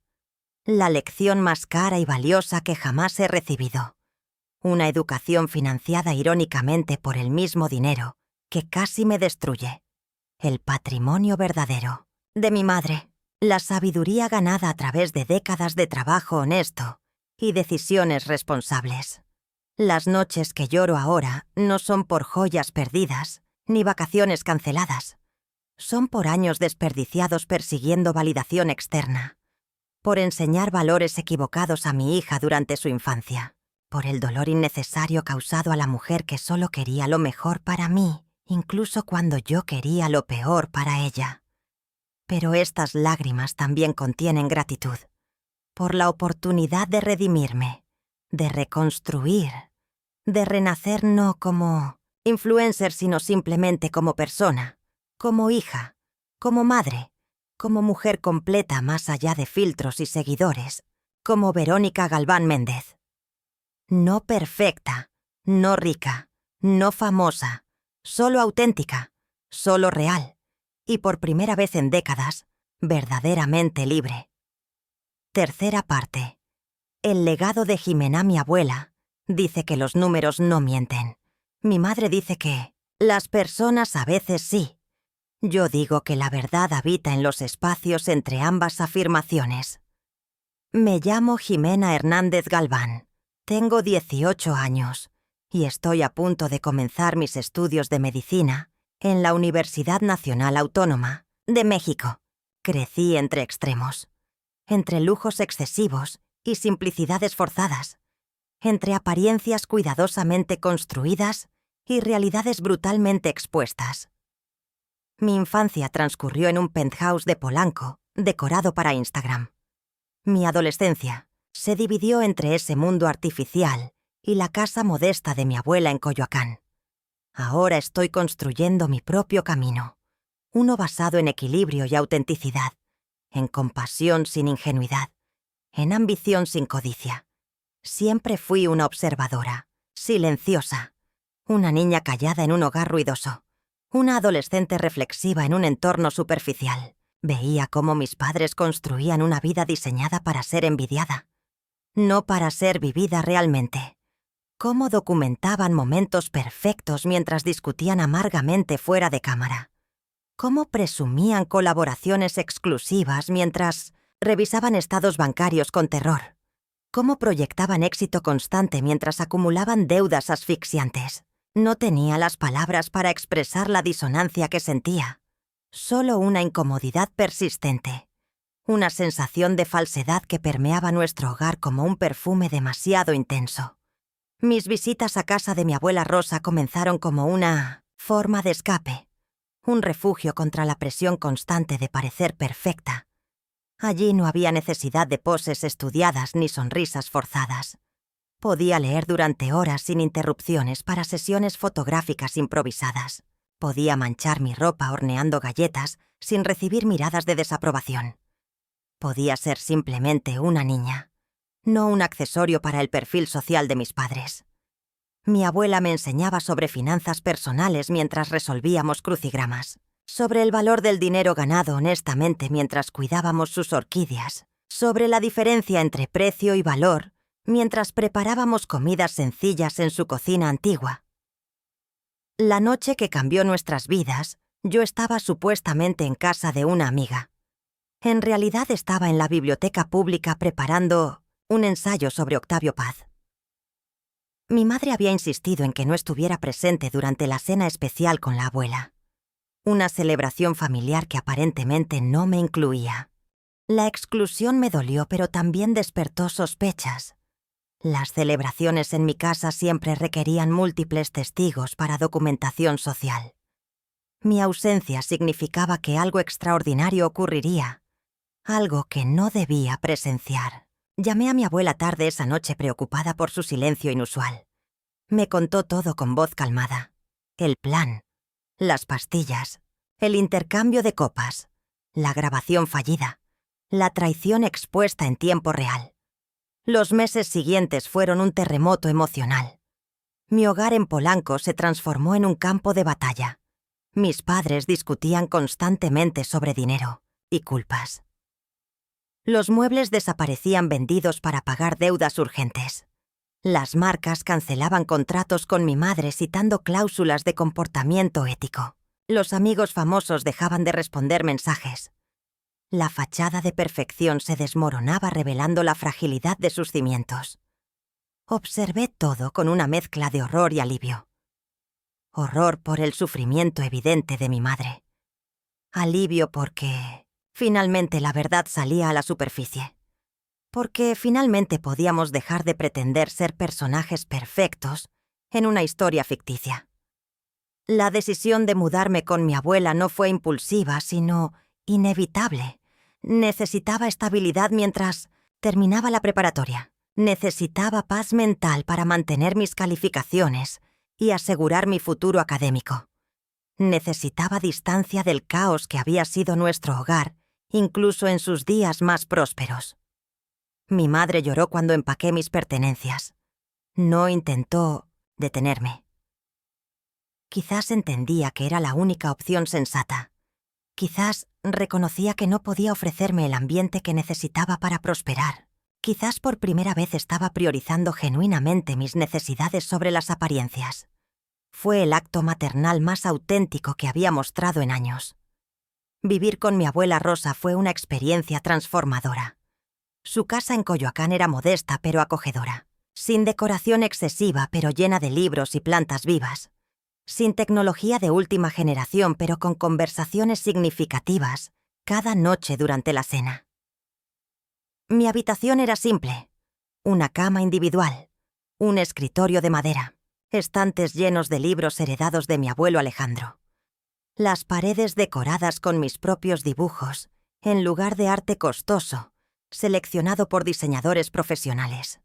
La lección más cara y valiosa que jamás he recibido. Una educación financiada irónicamente por el mismo dinero que casi me destruye. El patrimonio verdadero de mi madre. La sabiduría ganada a través de décadas de trabajo honesto y decisiones responsables. Las noches que lloro ahora no son por joyas perdidas ni vacaciones canceladas. Son por años desperdiciados persiguiendo validación externa. Por enseñar valores equivocados a mi hija durante su infancia. Por el dolor innecesario causado a la mujer que solo quería lo mejor para mí, incluso cuando yo quería lo peor para ella. Pero estas lágrimas también contienen gratitud. por la oportunidad de redimirme, de reconstruir, de renacer no como influencer, sino simplemente como persona, como hija, como madre, como mujer completa más allá de filtros y seguidores, como Verónica Galván Méndez. No perfecta, no rica, no famosa, solo auténtica, solo real, y por primera vez en décadas, verdaderamente libre. Tercera parte. El legado de Jimena, mi abuela, dice que los números no mienten. Mi madre dice que las personas a veces sí. Yo digo que la verdad habita en los espacios entre ambas afirmaciones. Me llamo Jimena Hernández Galván. Tengo 18 años y estoy a punto de comenzar mis estudios de medicina en la Universidad Nacional Autónoma de México. Crecí entre extremos, entre lujos excesivos y simplicidades forzadas, entre apariencias cuidadosamente construidas y realidades brutalmente expuestas. Mi infancia transcurrió en un penthouse de Polanco, decorado para Instagram. Mi adolescencia se dividió entre ese mundo artificial y la casa modesta de mi abuela en Coyoacán. Ahora estoy construyendo mi propio camino, uno basado en equilibrio y autenticidad, en compasión sin ingenuidad, en ambición sin codicia. Siempre fui una observadora, silenciosa, una niña callada en un hogar ruidoso, una adolescente reflexiva en un entorno superficial. Veía cómo mis padres construían una vida diseñada para ser envidiada, no para ser vivida realmente. Cómo documentaban momentos perfectos mientras discutían amargamente fuera de cámara. Cómo presumían colaboraciones exclusivas mientras revisaban estados bancarios con terror. Cómo proyectaban éxito constante mientras acumulaban deudas asfixiantes. No tenía las palabras para expresar la disonancia que sentía. Solo una incomodidad persistente. Una sensación de falsedad que permeaba nuestro hogar como un perfume demasiado intenso. Mis visitas a casa de mi abuela Rosa comenzaron como una forma de escape, un refugio contra la presión constante de parecer perfecta. Allí no había necesidad de poses estudiadas ni sonrisas forzadas. Podía leer durante horas sin interrupciones para sesiones fotográficas improvisadas. Podía manchar mi ropa horneando galletas sin recibir miradas de desaprobación. Podía ser simplemente una niña, no un accesorio para el perfil social de mis padres. Mi abuela me enseñaba sobre finanzas personales mientras resolvíamos crucigramas, sobre el valor del dinero ganado honestamente mientras cuidábamos sus orquídeas, sobre la diferencia entre precio y valor mientras preparábamos comidas sencillas en su cocina antigua. La noche que cambió nuestras vidas, yo estaba supuestamente en casa de una amiga. En realidad estaba en la biblioteca pública preparando un ensayo sobre Octavio Paz. Mi madre había insistido en que no estuviera presente durante la cena especial con la abuela. Una celebración familiar que aparentemente no me incluía. La exclusión me dolió, pero también despertó sospechas. Las celebraciones en mi casa siempre requerían múltiples testigos para documentación social. Mi ausencia significaba que algo extraordinario ocurriría, algo que no debía presenciar. Llamé a mi abuela tarde esa noche preocupada por su silencio inusual. Me contó todo con voz calmada. El plan, las pastillas, el intercambio de copas, la grabación fallida, la traición expuesta en tiempo real. Los meses siguientes fueron un terremoto emocional. Mi hogar en Polanco se transformó en un campo de batalla. Mis padres discutían constantemente sobre dinero y culpas. Los muebles desaparecían vendidos para pagar deudas urgentes. Las marcas cancelaban contratos con mi madre citando cláusulas de comportamiento ético. Los amigos famosos dejaban de responder mensajes. La fachada de perfección se desmoronaba revelando la fragilidad de sus cimientos. Observé todo con una mezcla de horror y alivio. Horror por el sufrimiento evidente de mi madre. Alivio porque finalmente la verdad salía a la superficie. Porque finalmente podíamos dejar de pretender ser personajes perfectos en una historia ficticia. La decisión de mudarme con mi abuela no fue impulsiva, sino inevitable. Necesitaba estabilidad mientras Terminaba la preparatoria. Necesitaba paz mental para mantener mis calificaciones y asegurar mi futuro académico. Necesitaba distancia del caos que había sido nuestro hogar, incluso en sus días más prósperos. Mi madre lloró cuando empaqué mis pertenencias. No intentó detenerme. Quizás entendía que era la única opción sensata. Quizás reconocía que no podía ofrecerme el ambiente que necesitaba para prosperar. Quizás por primera vez estaba priorizando genuinamente mis necesidades sobre las apariencias. Fue el acto maternal más auténtico que había mostrado en años. Vivir con mi abuela Rosa fue una experiencia transformadora. Su casa en Coyoacán era modesta pero acogedora, sin decoración excesiva pero llena de libros y plantas vivas, sin tecnología de última generación pero con conversaciones significativas cada noche durante la cena. Mi habitación era simple: una cama individual, un escritorio de madera, estantes llenos de libros heredados de mi abuelo Alejandro. Las paredes decoradas con mis propios dibujos, en lugar de arte costoso, seleccionado por diseñadores profesionales.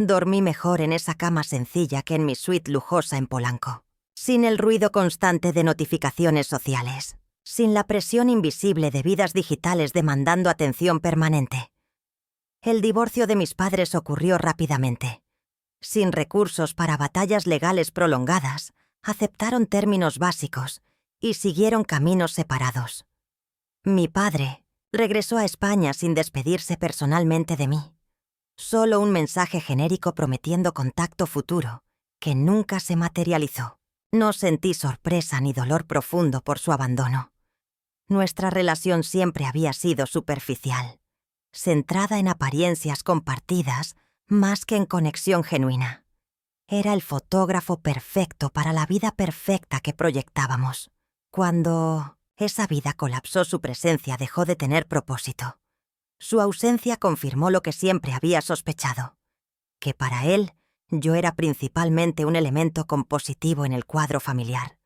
Dormí mejor en esa cama sencilla que en mi suite lujosa en Polanco, sin el ruido constante de notificaciones sociales, sin la presión invisible de vidas digitales demandando atención permanente. El divorcio de mis padres ocurrió rápidamente. Sin recursos para batallas legales prolongadas, aceptaron términos básicos y siguieron caminos separados. Mi padre regresó a España sin despedirse personalmente de mí. Solo un mensaje genérico prometiendo contacto futuro, que nunca se materializó. No sentí sorpresa ni dolor profundo por su abandono. Nuestra relación siempre había sido superficial, centrada en apariencias compartidas más que en conexión genuina. Era el fotógrafo perfecto para la vida perfecta que proyectábamos. Cuando esa vida colapsó, su presencia dejó de tener propósito. Su ausencia confirmó lo que siempre había sospechado, que para él yo era principalmente un elemento compositivo en el cuadro familiar,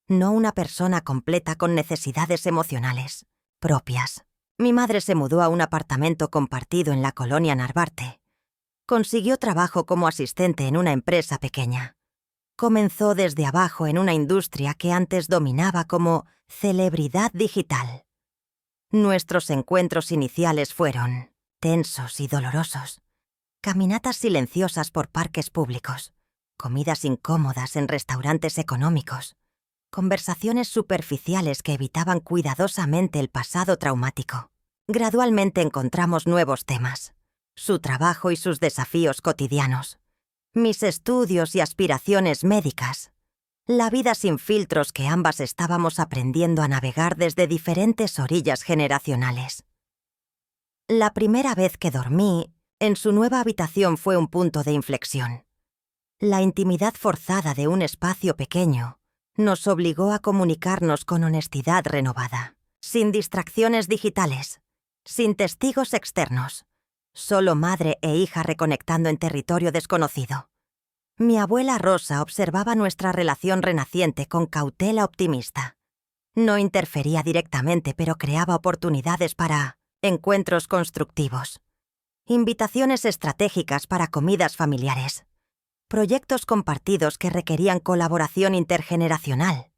no una persona completa con necesidades emocionales propias. Mi madre se mudó a un apartamento compartido en la colonia Narvarte. Consiguió trabajo como asistente en una empresa pequeña. Comenzó desde abajo en una industria que antes dominaba como celebridad digital. Nuestros encuentros iniciales fueron tensos y dolorosos. Caminatas silenciosas por parques públicos, comidas incómodas en restaurantes económicos, conversaciones superficiales que evitaban cuidadosamente el pasado traumático. Gradualmente encontramos nuevos temas: su trabajo y sus desafíos cotidianos, mis estudios y aspiraciones médicas, la vida sin filtros que ambas estábamos aprendiendo a navegar desde diferentes orillas generacionales. La primera vez que dormí en su nueva habitación fue un punto de inflexión. La intimidad forzada de un espacio pequeño nos obligó a comunicarnos con honestidad renovada, sin distracciones digitales, sin testigos externos, solo madre e hija reconectando en territorio desconocido. Mi abuela Rosa observaba nuestra relación renaciente con cautela optimista. No interfería directamente, pero creaba oportunidades para encuentros constructivos, invitaciones estratégicas para comidas familiares, proyectos compartidos que requerían colaboración intergeneracional,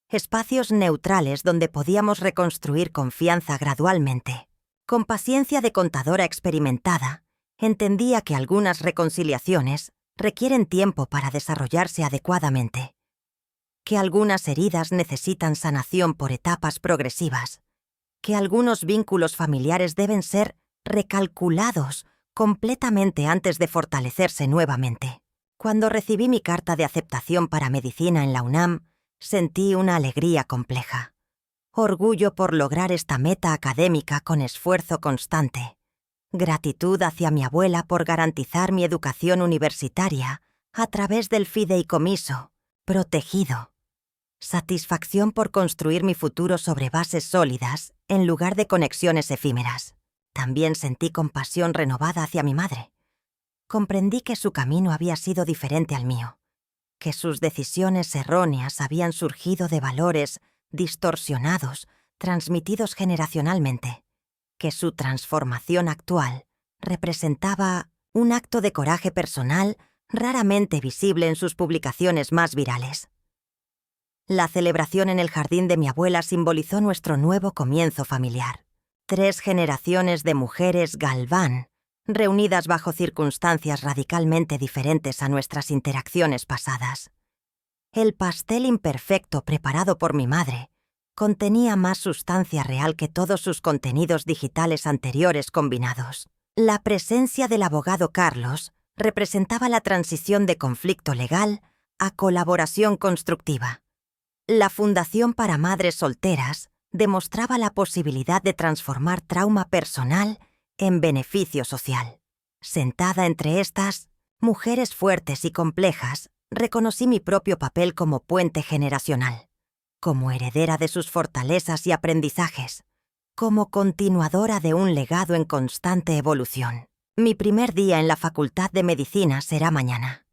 espacios neutrales donde podíamos reconstruir confianza gradualmente. Con paciencia de contadora experimentada, entendía que algunas reconciliaciones requieren tiempo para desarrollarse adecuadamente, que algunas heridas necesitan sanación por etapas progresivas, que algunos vínculos familiares deben ser recalculados completamente antes de fortalecerse nuevamente. Cuando recibí mi carta de aceptación para medicina en la UNAM, sentí una alegría compleja. Orgullo por lograr esta meta académica con esfuerzo constante. Gratitud hacia mi abuela por garantizar mi educación universitaria a través del fideicomiso protegido. Satisfacción por construir mi futuro sobre bases sólidas en lugar de conexiones efímeras. También sentí compasión renovada hacia mi madre. Comprendí que su camino había sido diferente al mío, que sus decisiones erróneas habían surgido de valores distorsionados, transmitidos generacionalmente, que su transformación actual representaba un acto de coraje personal raramente visible en sus publicaciones más virales. La celebración en el jardín de mi abuela simbolizó nuestro nuevo comienzo familiar. 3 generaciones de mujeres Galván, reunidas bajo circunstancias radicalmente diferentes a nuestras interacciones pasadas. El pastel imperfecto preparado por mi madre contenía más sustancia real que todos sus contenidos digitales anteriores combinados. La presencia del abogado Carlos representaba la transición de conflicto legal a colaboración constructiva. La Fundación para Madres Solteras demostraba la posibilidad de transformar trauma personal en beneficio social. Sentada entre estas mujeres fuertes y complejas, reconocí mi propio papel como puente generacional, como heredera de sus fortalezas y aprendizajes, como continuadora de un legado en constante evolución. Mi primer día en la Facultad de Medicina será mañana.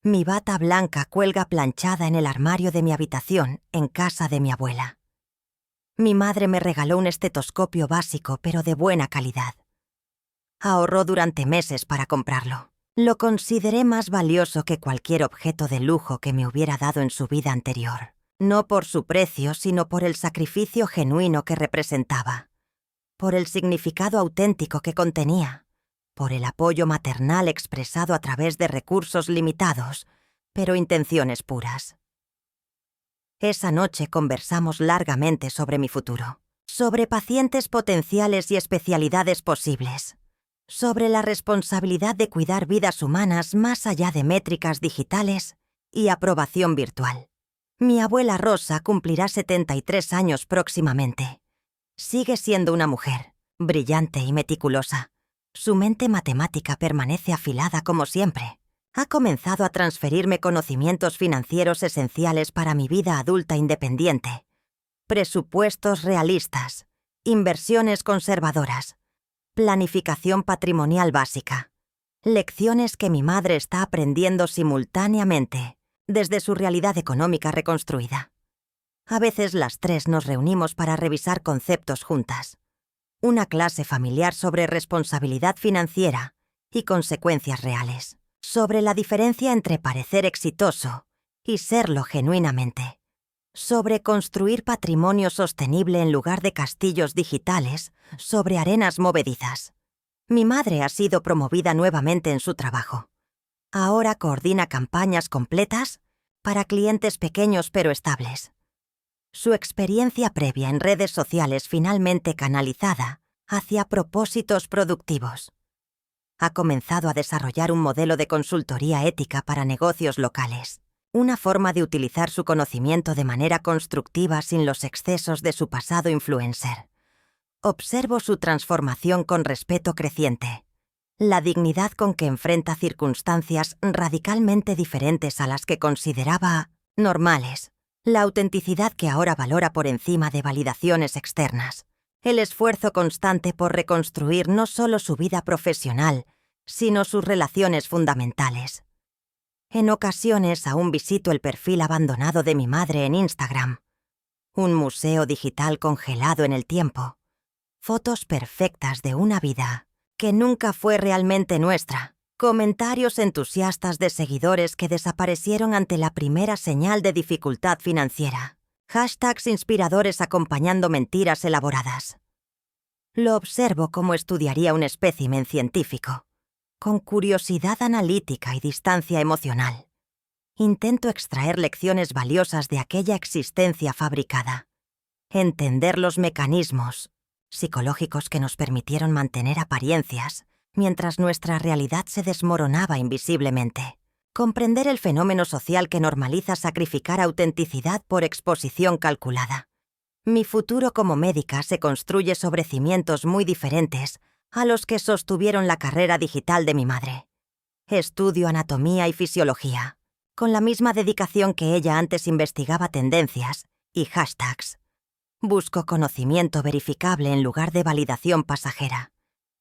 Mi bata blanca cuelga planchada en el armario de mi habitación en casa de mi abuela. Mi madre me regaló un estetoscopio básico, pero de buena calidad. Ahorró durante meses para comprarlo. Lo consideré más valioso que cualquier objeto de lujo que me hubiera dado en su vida anterior. No por su precio, sino por el sacrificio genuino que representaba, por el significado auténtico que contenía, por el apoyo maternal expresado a través de recursos limitados, pero intenciones puras. Esa noche conversamos largamente sobre mi futuro, sobre pacientes potenciales y especialidades posibles, sobre la responsabilidad de cuidar vidas humanas más allá de métricas digitales y aprobación virtual. Mi abuela Rosa cumplirá 73 años próximamente. Sigue siendo una mujer, brillante y meticulosa. Su mente matemática permanece afilada como siempre. Ha comenzado a transferirme conocimientos financieros esenciales para mi vida adulta independiente. Presupuestos realistas, inversiones conservadoras, planificación patrimonial básica. Lecciones que mi madre está aprendiendo simultáneamente desde su realidad económica reconstruida. A veces las 3 nos reunimos para revisar conceptos juntas. Una clase familiar sobre responsabilidad financiera y consecuencias reales, sobre la diferencia entre parecer exitoso y serlo genuinamente, sobre construir patrimonio sostenible en lugar de castillos digitales sobre arenas movedizas. Mi madre ha sido promovida nuevamente en su trabajo. Ahora coordina campañas completas para clientes pequeños pero estables. Su experiencia previa en redes sociales finalmente canalizada hacia propósitos productivos. Ha comenzado a desarrollar un modelo de consultoría ética para negocios locales, una forma de utilizar su conocimiento de manera constructiva sin los excesos de su pasado influencer. Observo su transformación con respeto creciente, la dignidad con que enfrenta circunstancias radicalmente diferentes a las que consideraba normales, la autenticidad que ahora valora por encima de validaciones externas, el esfuerzo constante por reconstruir no solo su vida profesional, sino sus relaciones fundamentales. En ocasiones aún visito el perfil abandonado de mi madre en Instagram, un museo digital congelado en el tiempo, fotos perfectas de una vida que nunca fue realmente nuestra, comentarios entusiastas de seguidores que desaparecieron ante la primera señal de dificultad financiera, hashtags inspiradores acompañando mentiras elaboradas. Lo observo como estudiaría un espécimen científico, con curiosidad analítica y distancia emocional. Intento extraer lecciones valiosas de aquella existencia fabricada, entender los mecanismos psicológicos que nos permitieron mantener apariencias mientras nuestra realidad se desmoronaba invisiblemente. Comprender el fenómeno social que normaliza sacrificar autenticidad por exposición calculada. Mi futuro como médica se construye sobre cimientos muy diferentes a los que sostuvieron la carrera digital de mi madre. Estudio anatomía y fisiología, con la misma dedicación que ella antes investigaba tendencias y hashtags. Busco conocimiento verificable en lugar de validación pasajera.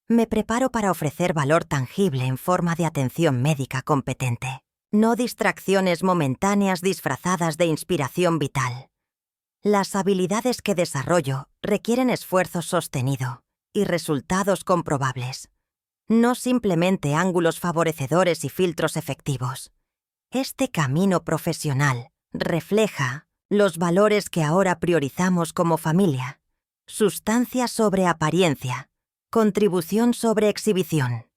Me preparo para ofrecer valor tangible en forma de atención médica competente, no distracciones momentáneas disfrazadas de inspiración vital. Las habilidades que desarrollo requieren esfuerzo sostenido y resultados comprobables. no simplemente ángulos favorecedores y filtros efectivos. Este camino profesional refleja los valores que ahora priorizamos como familia: sustancia sobre apariencia, contribución sobre exhibición,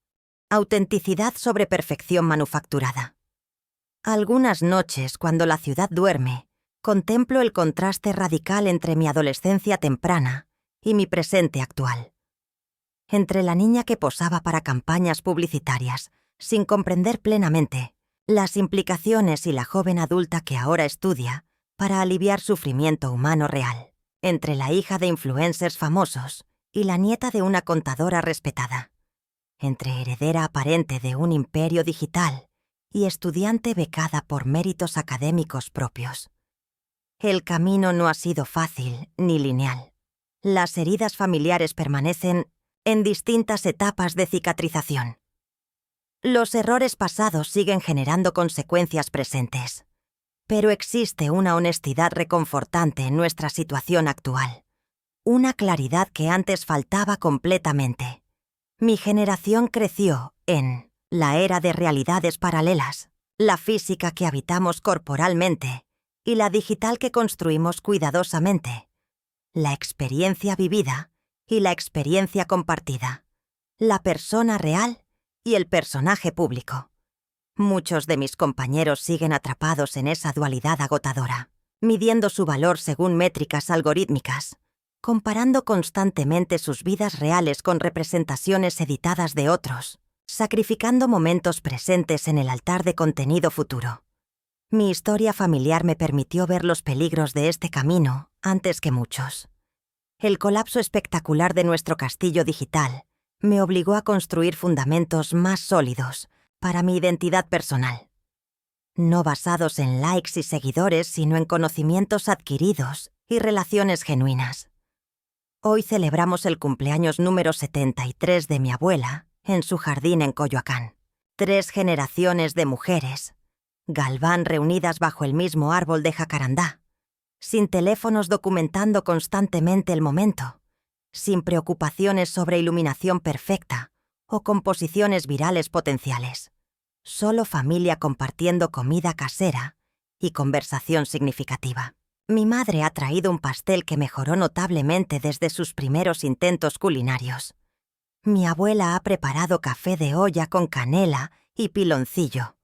autenticidad sobre perfección manufacturada. Algunas noches, cuando la ciudad duerme, contemplo el contraste radical entre mi adolescencia temprana y mi presente actual. Entre la niña que posaba para campañas publicitarias, sin comprender plenamente las implicaciones, y la joven adulta que ahora estudia para aliviar sufrimiento humano real. Entre la hija de influencers famosos y la nieta de una contadora respetada. Entre heredera aparente de un imperio digital y estudiante becada por méritos académicos propios. El camino no ha sido fácil ni lineal. Las heridas familiares permanecen en distintas etapas de cicatrización. Los errores pasados siguen generando consecuencias presentes. Pero existe una honestidad reconfortante en nuestra situación actual. Una claridad que antes faltaba completamente. Mi generación creció en la era de realidades paralelas, la física que habitamos corporalmente y la digital que construimos cuidadosamente. La experiencia vivida y la experiencia compartida. La persona real y el personaje público. Muchos de mis compañeros siguen atrapados en esa dualidad agotadora, midiendo su valor según métricas algorítmicas, comparando constantemente sus vidas reales con representaciones editadas de otros, sacrificando momentos presentes en el altar de contenido futuro. Mi historia familiar me permitió ver los peligros de este camino antes que muchos. El colapso espectacular de nuestro castillo digital me obligó a construir fundamentos más sólidos para mi identidad personal. No basados en likes y seguidores, sino en conocimientos adquiridos y relaciones genuinas. Hoy celebramos el cumpleaños número 73 de mi abuela en su jardín en Coyoacán. 3 generaciones de mujeres, Galván reunidas bajo el mismo árbol de jacarandá, sin teléfonos documentando constantemente el momento, sin preocupaciones sobre iluminación perfecta o composiciones virales potenciales. Solo familia compartiendo comida casera y conversación significativa. Mi madre ha traído un pastel que mejoró notablemente desde sus primeros intentos culinarios. Mi abuela ha preparado café de olla con canela y piloncillo.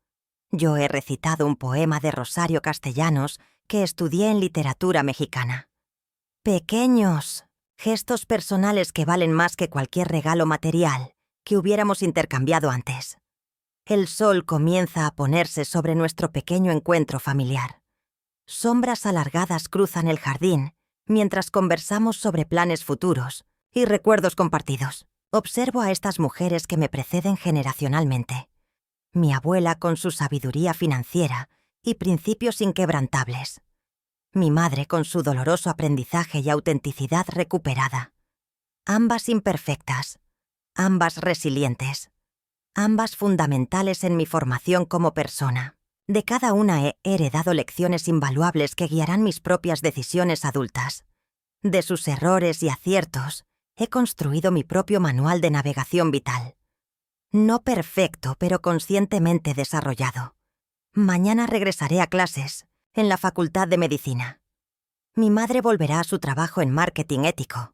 Yo he recitado un poema de Rosario Castellanos que estudié en literatura mexicana. Pequeños gestos personales que valen más que cualquier regalo material que hubiéramos intercambiado antes. El sol comienza a ponerse sobre nuestro pequeño encuentro familiar. Sombras alargadas cruzan el jardín mientras conversamos sobre planes futuros y recuerdos compartidos. Observo a estas mujeres que me preceden generacionalmente. Mi abuela con su sabiduría financiera y principios inquebrantables. Mi madre con su doloroso aprendizaje y autenticidad recuperada. Ambas imperfectas, ambas resilientes. Ambas fundamentales en mi formación como persona. De cada una he heredado lecciones invaluables que guiarán mis propias decisiones adultas. De sus errores y aciertos, he construido mi propio manual de navegación vital. No perfecto, pero conscientemente desarrollado. Mañana regresaré a clases, en la Facultad de Medicina. Mi madre volverá a su trabajo en marketing ético.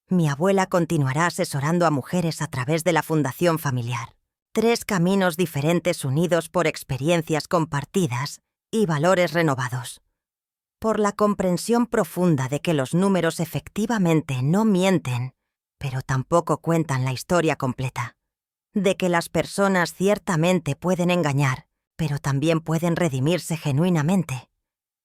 Mi abuela continuará asesorando a mujeres a través de la Fundación Familiar. 3 caminos diferentes unidos por experiencias compartidas y valores renovados. Por la comprensión profunda de que los números efectivamente no mienten, pero tampoco cuentan la historia completa. De que las personas ciertamente pueden engañar, pero también pueden redimirse genuinamente.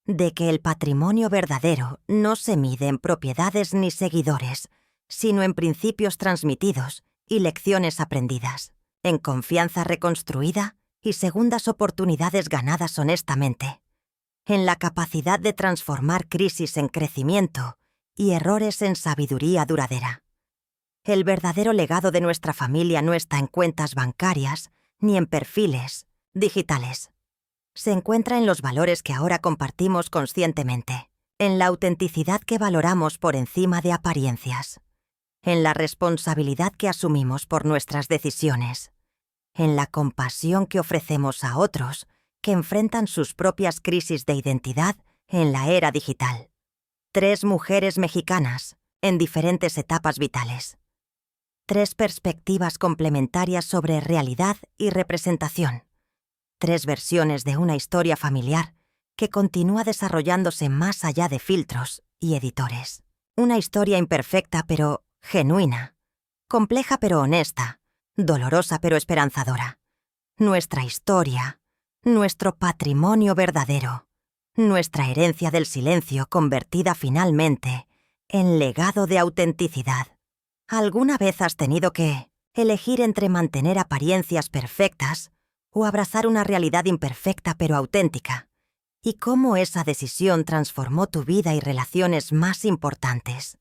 De que el patrimonio verdadero no se mide en propiedades ni seguidores, sino en principios transmitidos y lecciones aprendidas. En confianza reconstruida y segundas oportunidades ganadas honestamente. En la capacidad de transformar crisis en crecimiento y errores en sabiduría duradera. El verdadero legado de nuestra familia no está en cuentas bancarias ni en perfiles digitales. Se encuentra en los valores que ahora compartimos conscientemente, en la autenticidad que valoramos por encima de apariencias. en la responsabilidad que asumimos por nuestras decisiones, en la compasión que ofrecemos a otros que enfrentan sus propias crisis de identidad en la era digital. 3 mujeres mexicanas, en diferentes etapas vitales. 3 perspectivas complementarias sobre realidad y representación. 3 versiones de una historia familiar que continúa desarrollándose más allá de filtros y editores. Una historia imperfecta pero genuina, compleja pero honesta, dolorosa pero esperanzadora. Nuestra historia, nuestro patrimonio verdadero, nuestra herencia del silencio convertida finalmente en legado de autenticidad. ¿Alguna vez has tenido que elegir entre mantener apariencias perfectas o abrazar una realidad imperfecta pero auténtica? ¿Y cómo esa decisión transformó tu vida y relaciones más importantes?